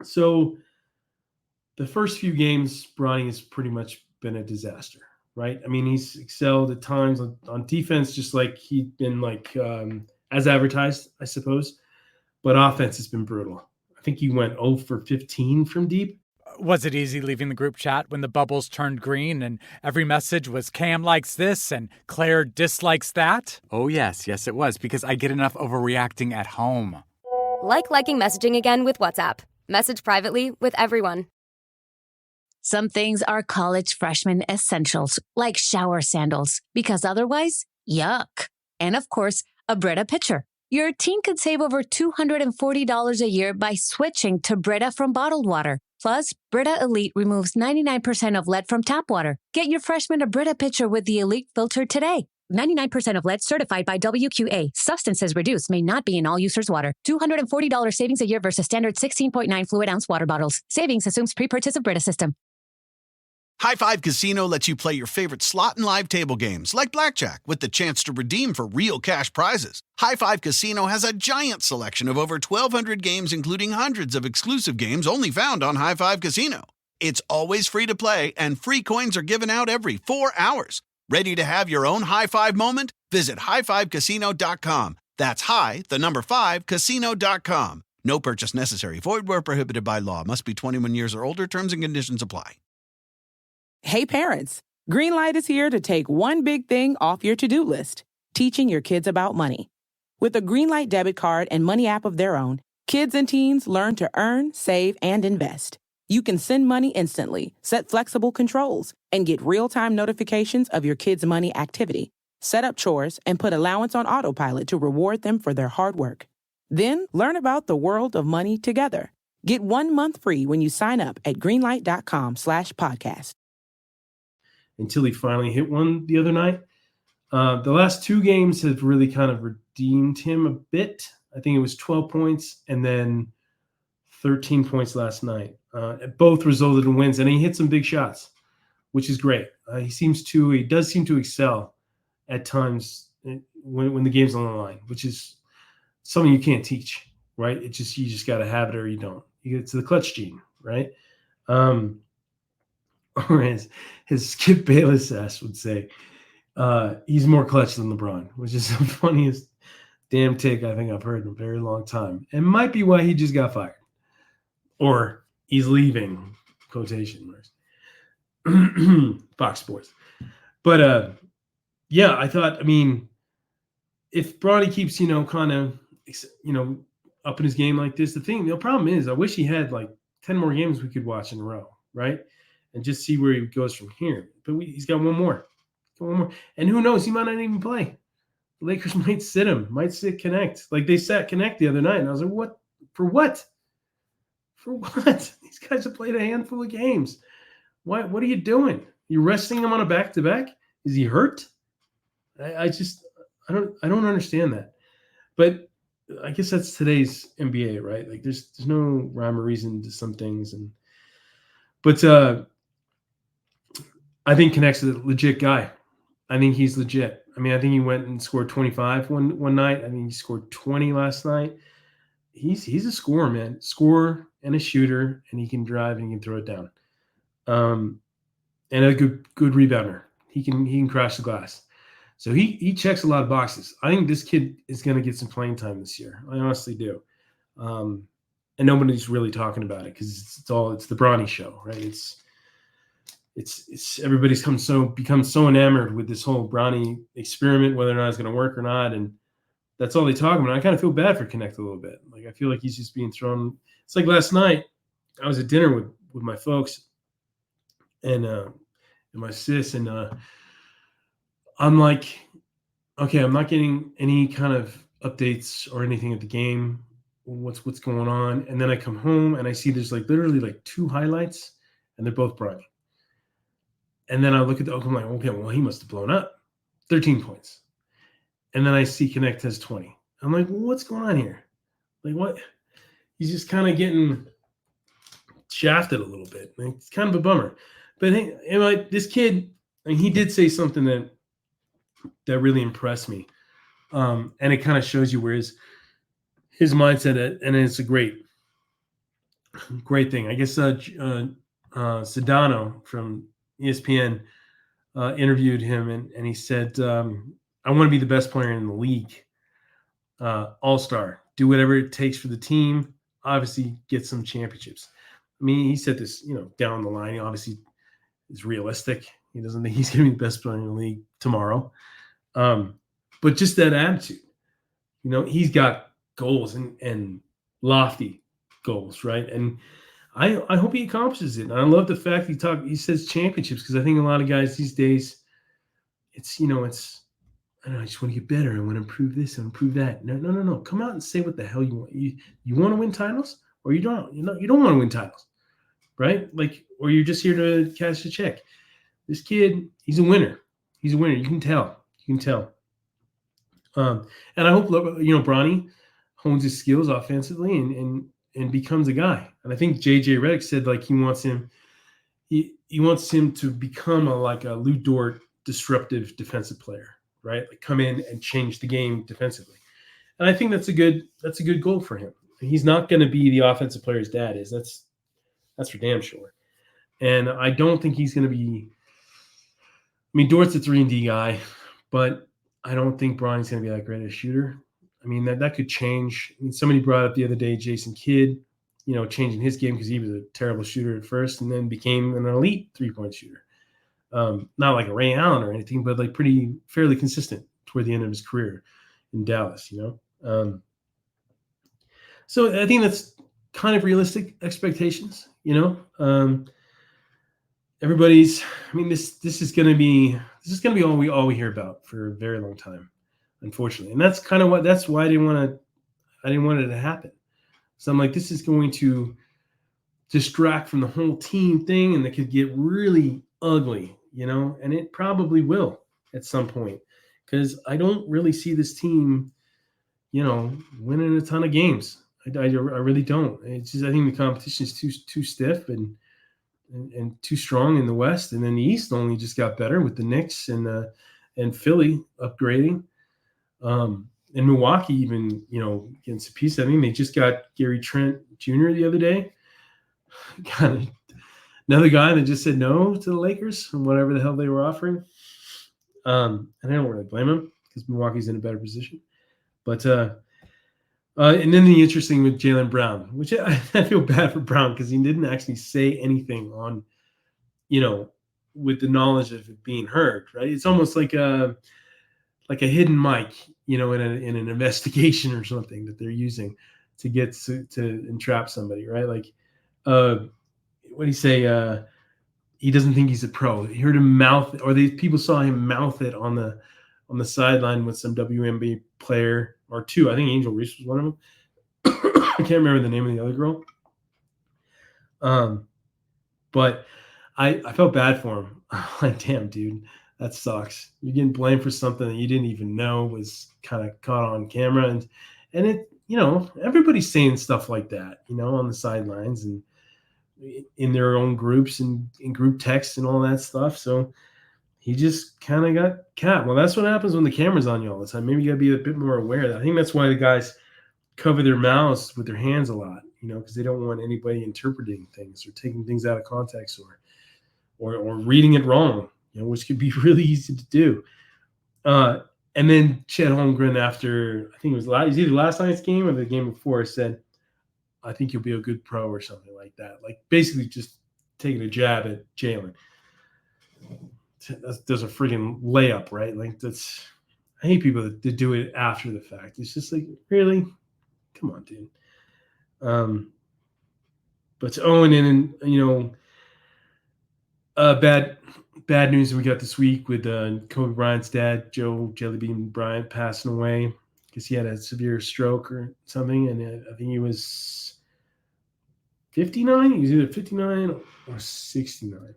So the first few games, Bronny has pretty much been a disaster, right? I mean, he's excelled at times on defense, just like he'd been as advertised, I suppose. But offense has been brutal. I think he went 0 for 15 from deep. Was it easy leaving the group chat when the bubbles turned green and every message was Cam likes this and Claire dislikes that? Oh, yes, it was, because I get enough overreacting at home. Like liking messaging again with WhatsApp. Message privately with everyone. Some things are college freshman essentials, like shower sandals, because otherwise, yuck. And of course, a Brita pitcher. Your teen could save over $240 a year by switching to Brita from bottled water. Plus, Brita Elite removes 99% of lead from tap water. Get your freshman a Brita pitcher with the Elite filter today. 99% of lead certified by WQA. Substances reduced may not be in all users' water. $240 savings a year versus standard 16.9 fluid ounce water bottles. Savings assumes pre-purchase of Brita system. High Five Casino lets you play your favorite slot and live table games like blackjack with the chance to redeem for real cash prizes. High Five Casino has a giant selection of over 1,200 games, including hundreds of exclusive games only found on High Five Casino. It's always free to play, and free coins are given out every 4 hours. Ready to have your own high five moment? Visit highfivecasino.com. That's high, the number 5, casino.com. No purchase necessary. Void where prohibited by law. Must be 21 years or older. Terms and conditions apply. Hey parents, Greenlight is here to take one big thing off your to-do list, teaching your kids about money. With a Greenlight debit card and money app of their own, kids and teens learn to earn, save, and invest. You can send money instantly, set flexible controls, and get real-time notifications of your kids' money activity. Set up chores and put allowance on autopilot to reward them for their hard work. Then learn about the world of money together. Get 1 month free when you sign up at greenlight.com/podcast. Until he finally hit one the other night. The last 2 games have really kind of redeemed him a bit. I think it was 12 points and then 13 points last night. Both resulted in wins, and he hit some big shots, which is great. He does seem to excel at times when the game's on the line, which is something you can't teach, right? You just got to have it or you don't. It's the clutch gene, right? Or as Skip Bayless would say, he's more clutch than LeBron, which is the funniest damn take I think I've heard in a very long time. And might be why he just got fired. Or he's leaving, quotation marks. Fox Sports. But yeah, I thought, if Bronny keeps, kind of, up in his game like this, the problem is I wish he had like 10 more games we could watch in a row, right? And just see where he goes from here. But he's got one more. And who knows? He might not even play. The Lakers might sit him, might sit Knecht. Like they sat Knecht the other night. And I was like, what? For what? For what? These guys have played a handful of games. What are you doing? You're resting him on a back-to-back? Is he hurt? I don't understand that. But I guess that's today's NBA, right? Like there's no rhyme or reason to some things. But I think Knecht's a legit guy. I think he's legit. I think he went and scored 25 one night. I think he scored 20 last night. He's a scorer, man. Scorer and a shooter, and he can drive and he can throw it down. And a good rebounder. He can crash the glass. So he checks a lot of boxes. I think this kid is going to get some playing time this year. I honestly do. And nobody's really talking about it because it's the Bronny show, right? It's everybody's become so enamored with this whole Bronny experiment, whether or not it's going to work or not, and that's all they talk about. I kind of feel bad for Knecht a little bit. Like I feel like he's just being thrown. It's like last night I was at dinner with my folks and my sis, and I'm like, okay, I'm not getting any kind of updates or anything at the game. What's going on? And then I come home and I see there's like literally like 2 highlights, and they're both Bronny. And then I look at I'm like, okay, well, he must have blown up. 13 points. And then I see Knecht has 20. I'm like, well, what's going on here? Like, what? He's just kind of getting shafted a little bit. It's kind of a bummer. But hey, this kid, he did say something that really impressed me. And it kind of shows you where his mindset at, and it's a great thing. I guess Sedano from ESPN interviewed him, and he said, I want to be the best player in the league, all-star, do whatever it takes for the team, obviously get some championships. He said this, down the line. He obviously is realistic. He doesn't think he's going to be the best player in the league tomorrow. But just that attitude, he's got goals and lofty goals, right? And I hope he accomplishes it. And I love the fact he says championships, because I think a lot of guys these days, it's I don't know, I just want to get better. I want to improve this and improve that. No. Come out and say what the hell you want. You want to win titles, or you don't. You don't want to win titles, right? Like, or you're just here to cash a check. This kid, he's a winner. He's a winner. You can tell. And I hope Bronny hones his skills offensively and becomes a guy. And I think JJ Redick said like he wants him to become a Lou Dort disruptive defensive player, right? Like come in and change the game defensively. And I think that's a good goal for him. He's not going to be the offensive player his dad is. That's for damn sure. And I don't think he's going to be. Dort's a 3-and-D guy, but I don't think Bronny's going to be that great a shooter. I mean, that could change. I mean, somebody brought up the other day, Jason Kidd, changing his game because he was a terrible shooter at first and then became an elite 3-point shooter. Not like a Ray Allen or anything, but like fairly consistent toward the end of his career in Dallas, So I think that's kind of realistic expectations, everybody's, I mean, this is going to be all we hear about for a very long time, unfortunately. And that's kind of that's why I didn't want it to happen. So I'm like, this is going to distract from the whole team thing, and it could get really ugly, and it probably will at some point, because I don't really see this team, winning a ton of games. I really don't. It's just, I think the competition is too stiff and too strong in the West, and then the East only just got better with the Knicks and Philly upgrading. And Milwaukee even, against a piece. I mean, they just got Gary Trent Jr. the other day. Got another guy that just said no to the Lakers and whatever the hell they were offering. And I don't really blame him because Milwaukee's in a better position. But and then the interesting with Jaylen Brown, which I feel bad for Brown because he didn't actually say anything on, with the knowledge of it being heard, right? It's almost like a hidden mic, in an investigation or something that they're using to get to entrap somebody, right? Like, what do you say? He doesn't think he's a pro. He heard him mouth, or these people saw him mouth it on the sideline with some WNBA player or two. I think Angel Reese was one of them. I can't remember the name of the other girl. But I felt bad for him. Like, damn, dude, that sucks. You're getting blamed for something that you didn't even know was kind of caught on camera, and it, everybody's saying stuff like that, on the sidelines and in their own groups and in group texts and all that stuff. So he just kind of got capped. Well, that's what happens when the camera's on you all the time. Maybe you got to be a bit more aware of that. I think that's why the guys cover their mouths with their hands a lot, because they don't want anybody interpreting things or taking things out of context or reading it wrong, which could be really easy to do. And then Chet Holmgren, after, I think it was either last night's game or the game before, said, I think you'll be a good pro or something like that. Like, basically just taking a jab at Jaylen. There's a freaking layup, right? Like, I hate people that do it after the fact. It's just like, really? Come on, dude. But and then, bad news we got this week with Kobe Bryant's dad, Joe Jellybean Bryant, passing away because he had a severe stroke or something, and I think he was 59. He was either 59 or 69,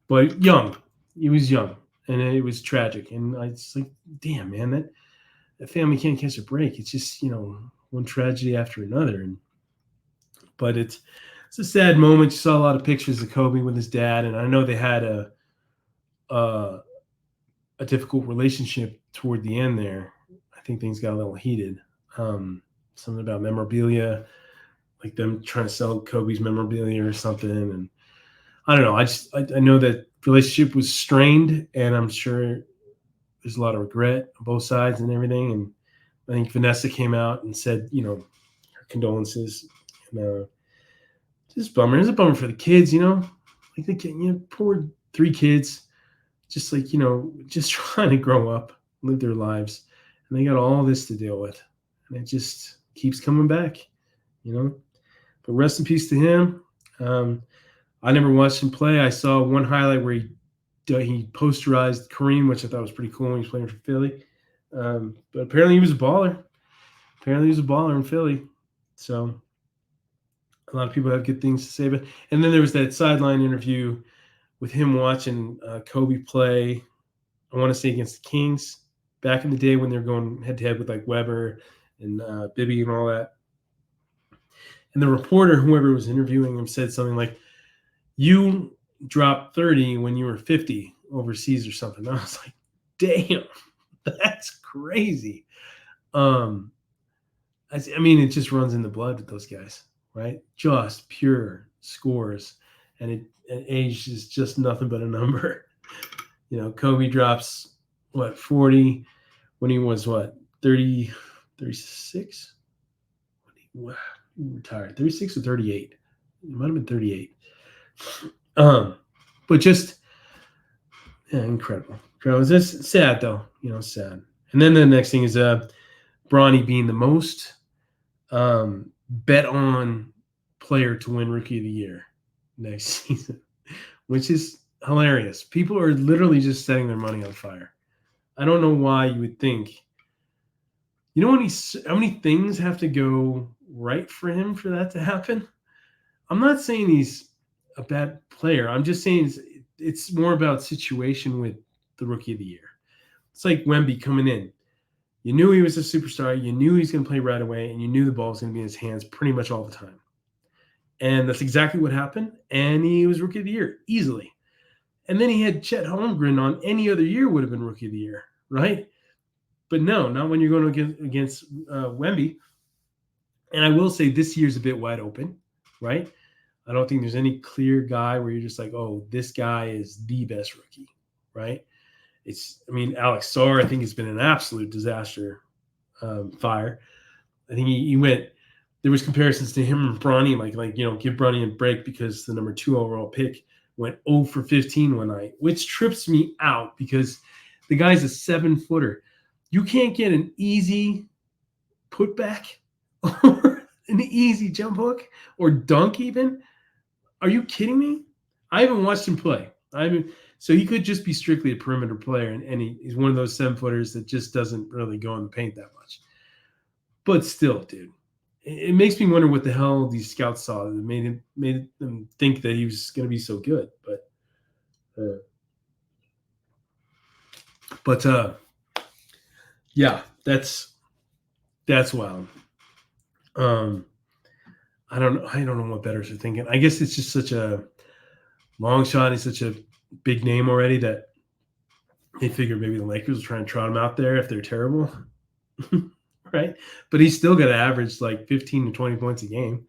but young. He was young, and it was tragic. And I was like, damn, man, that family can't catch a break. It's just, one tragedy after another. But it's a sad moment. You saw a lot of pictures of Kobe with his dad, and I know they had a difficult relationship toward the end there. I think things got a little heated. Something about memorabilia, like them trying to sell Kobe's memorabilia or something. And I don't know. I know that relationship was strained, and I'm sure there's a lot of regret on both sides and everything. And I think Vanessa came out and said, her condolences. And just bummer. It's a bummer for the kids, like the kid, poor 3 kids, just like, just trying to grow up, live their lives, and they got all this to deal with, and it just keeps coming back, But rest in peace to him. I never watched him play. I saw one highlight where he posterized Kareem, which I thought was pretty cool when he was playing for Philly. But apparently he was a baller. In Philly. So a lot of people have good things to say. And then there was that sideline interview with him watching Kobe play, I want to say against the Kings, back in the day when they were going head-to-head with like Weber and Bibby and all that. And the reporter, whoever was interviewing him, said something like, you dropped 30 when you were 50 overseas or something. And I was like, damn, that's crazy. I mean, it just runs in the blood with those guys, right? Just pure scores. And age is just nothing but a number. Kobe drops, 40 when he was, 30, 36? He retired. 36 or 38? It might have been 38. But just incredible. It's just sad though, sad. And then the next thing is Bronny being the most bet on player to win Rookie of the Year next season, which is hilarious. People are literally just setting their money on fire. I don't know why you would think. You know how many things have to go right for him for that to happen? I'm not saying he's a bad player. I'm just saying it's more about situation with the Rookie of the Year. It's like Wemby coming in. You knew he was a superstar. You knew he was going to play right away, and you knew the ball was going to be in his hands pretty much all the time. And that's exactly what happened. And he was Rookie of the Year easily. And then he had Chet Holmgren on any other year would have been Rookie of the Year, right? But no, not when you're going against Wemby. And I will say this year's a bit wide open, right? I don't think there's any clear guy where you're just like, oh, this guy is the best rookie, right? Alex Sarr, I think, has been an absolute disaster fire. I think he went – there was comparisons to him and Bronny, like give Bronny a break because the number 2 overall pick went 0 for 15 one night, which trips me out because the guy's a 7-footer. You can't get an easy putback or an easy jump hook or dunk even. Are you kidding me? I haven't watched him play. So he could just be strictly a perimeter player, and he's one of those 7-footers that just doesn't really go in the paint that much. But still, dude, it makes me wonder what the hell these scouts saw that made them think that he was going to be so good. Yeah, that's wild. I don't know what bettors are thinking. I guess it's just such a long shot. He's such a big name already that they figured maybe the Lakers will try and trot him out there if they're terrible, right? But he's still got to average like 15 to 20 points a game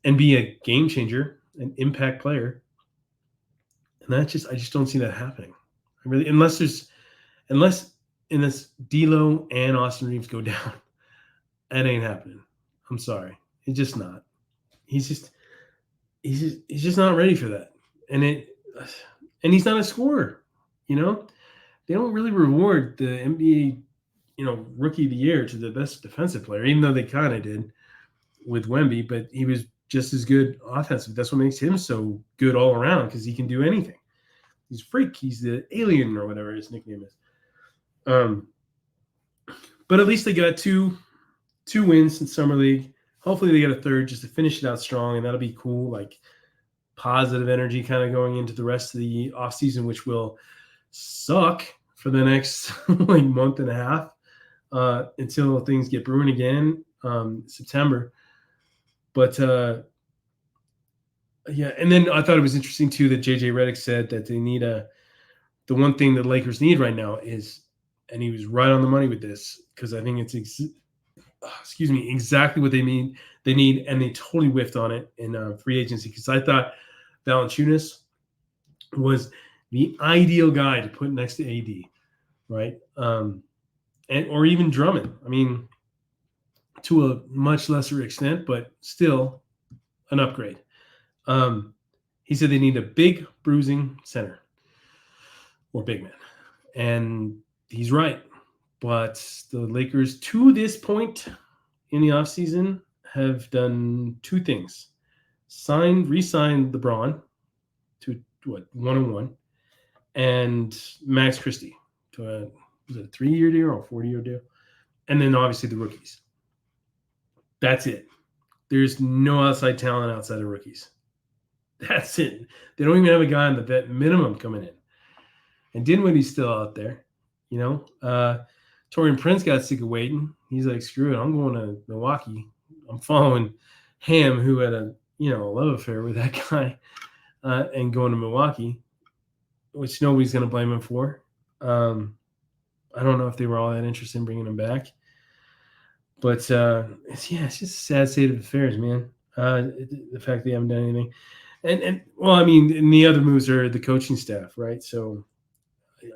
and be a game changer, an impact player. And I just don't see that happening. Unless in this D'Lo and Austin Reeves go down, that ain't happening. I'm sorry. It's just not. He's just not ready for that. And he's not a scorer, They don't really reward the NBA, Rookie of the Year to the best defensive player, even though they kind of did with Wemby, but he was just as good offensively. That's what makes him so good all around because he can do anything. He's a freak. He's the alien or whatever his nickname is. But at least they got two wins in Summer League. Hopefully they get a third just to finish it out strong, and that'll be cool, like positive energy kind of going into the rest of the offseason, which will suck for the next month and a half until things get brewing again September. But and then I thought it was interesting too that JJ Redick said that they need the one thing that Lakers need right now is, and he was right on the money with this because I think it's exactly what they need, and they totally whiffed on it in free agency because I thought Valanciunas was the ideal guy to put next to AD, right? Or even Drummond. To a much lesser extent, but still an upgrade. He said they need a big bruising center or big man, and he's right. But the Lakers, to this point in the offseason, have done two things. Re-signed LeBron to 101 and Max Christie to was it a 3-year deal or a 4-year deal? And then obviously the rookies. That's it. There's no outside talent outside of rookies. That's it. They don't even have a guy on the vet minimum coming in. And Dinwiddie's still out there, Taurean Prince got sick of waiting. He's like, screw it, I'm going to Milwaukee. I'm following Ham, who had a love affair with that guy, and going to Milwaukee, which nobody's going to blame him for. I don't know if they were all that interested in bringing him back. But it's just a sad state of affairs, man. The fact they haven't done anything. And the other moves are the coaching staff, right? So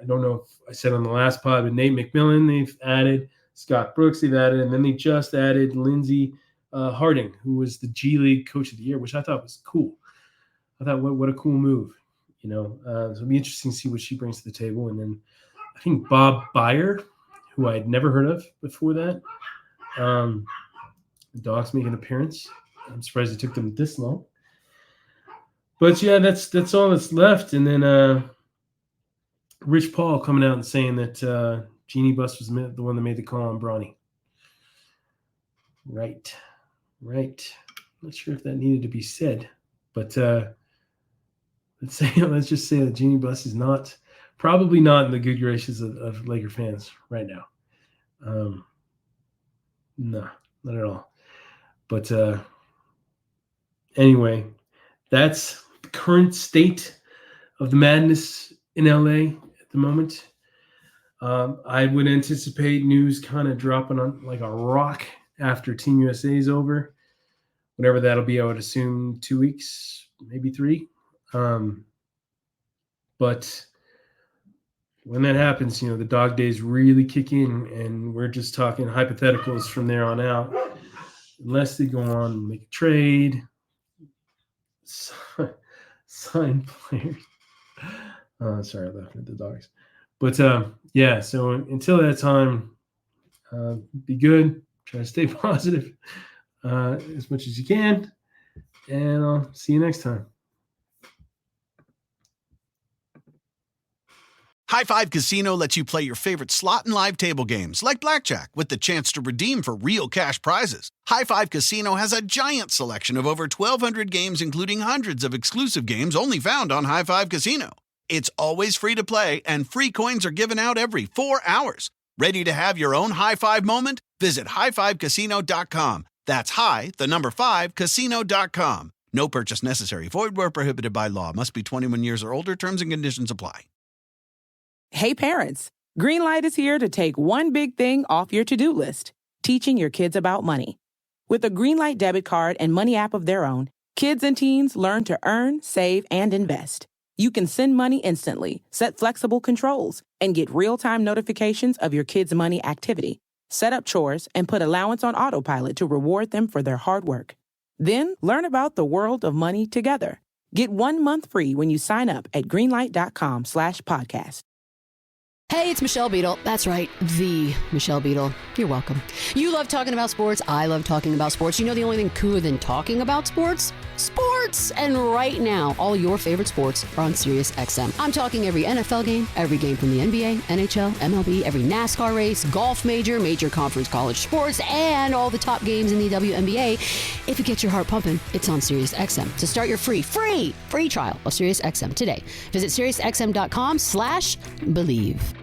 I don't know if I said on the last pod, but Nate McMillan they've added. Scott Brooks they've added, and then they just added Lindsey Harding, who was the G League Coach of the Year, which I thought was cool. I thought, what a cool move, So it'll be interesting to see what she brings to the table. And then I think Bob Byer, who I'd never heard of before that. The Dogs make an appearance. I'm surprised it took them this long. But yeah, that's all that's left. And then Rich Paul coming out and saying that Jeannie Buss was the one that made the call on Bronny. Right. Not sure if that needed to be said, but let's just say that Jeannie Buss is probably not in the good graces of Laker fans right now. No, not at all. But anyway, that's the current state of the madness in LA at the moment. I would anticipate news kind of dropping on like a rock after Team USA is over. Whatever that'll be, I would assume 2 weeks, maybe 3. But when that happens, the dog days really kick in, and we're just talking hypotheticals from there on out. Unless they go on and make a trade, sign players. Sorry, I laughed at the dogs. But yeah, so until that time, be good. Try to stay positive as much as you can. And I'll see you next time. High Five Casino lets you play your favorite slot and live table games like blackjack with the chance to redeem for real cash prizes. High Five Casino has a giant selection of over 1,200 games, including hundreds of exclusive games only found on High Five Casino. It's always free to play, and free coins are given out every 4 hours. Ready to have your own high five moment? Visit highfivecasino.com. That's casino.com. No purchase necessary. Void where prohibited by law. Must be 21 years or older. Terms and conditions apply. Hey parents, Greenlight is here to take one big thing off your to-do list, teaching your kids about money. With a Greenlight debit card and money app of their own, kids and teens learn to earn, save, and invest. You can send money instantly, set flexible controls, and get real-time notifications of your kids' money activity. Set up chores and put allowance on autopilot to reward them for their hard work. Then learn about the world of money together. Get 1 month free when you sign up at greenlight.com/podcast. Hey, it's Michelle Beadle. That's right, the Michelle Beadle. You're welcome. You love talking about sports. I love talking about sports. You know the only thing cooler than talking about sports? Sports! And right now, all your favorite sports are on SiriusXM. I'm talking every NFL game, every game from the NBA, NHL, MLB, every NASCAR race, golf major conference college sports, and all the top games in the WNBA. If it gets your heart pumping, it's on SiriusXM. So start your free trial of SiriusXM today. Visit SiriusXM.com/Bleav.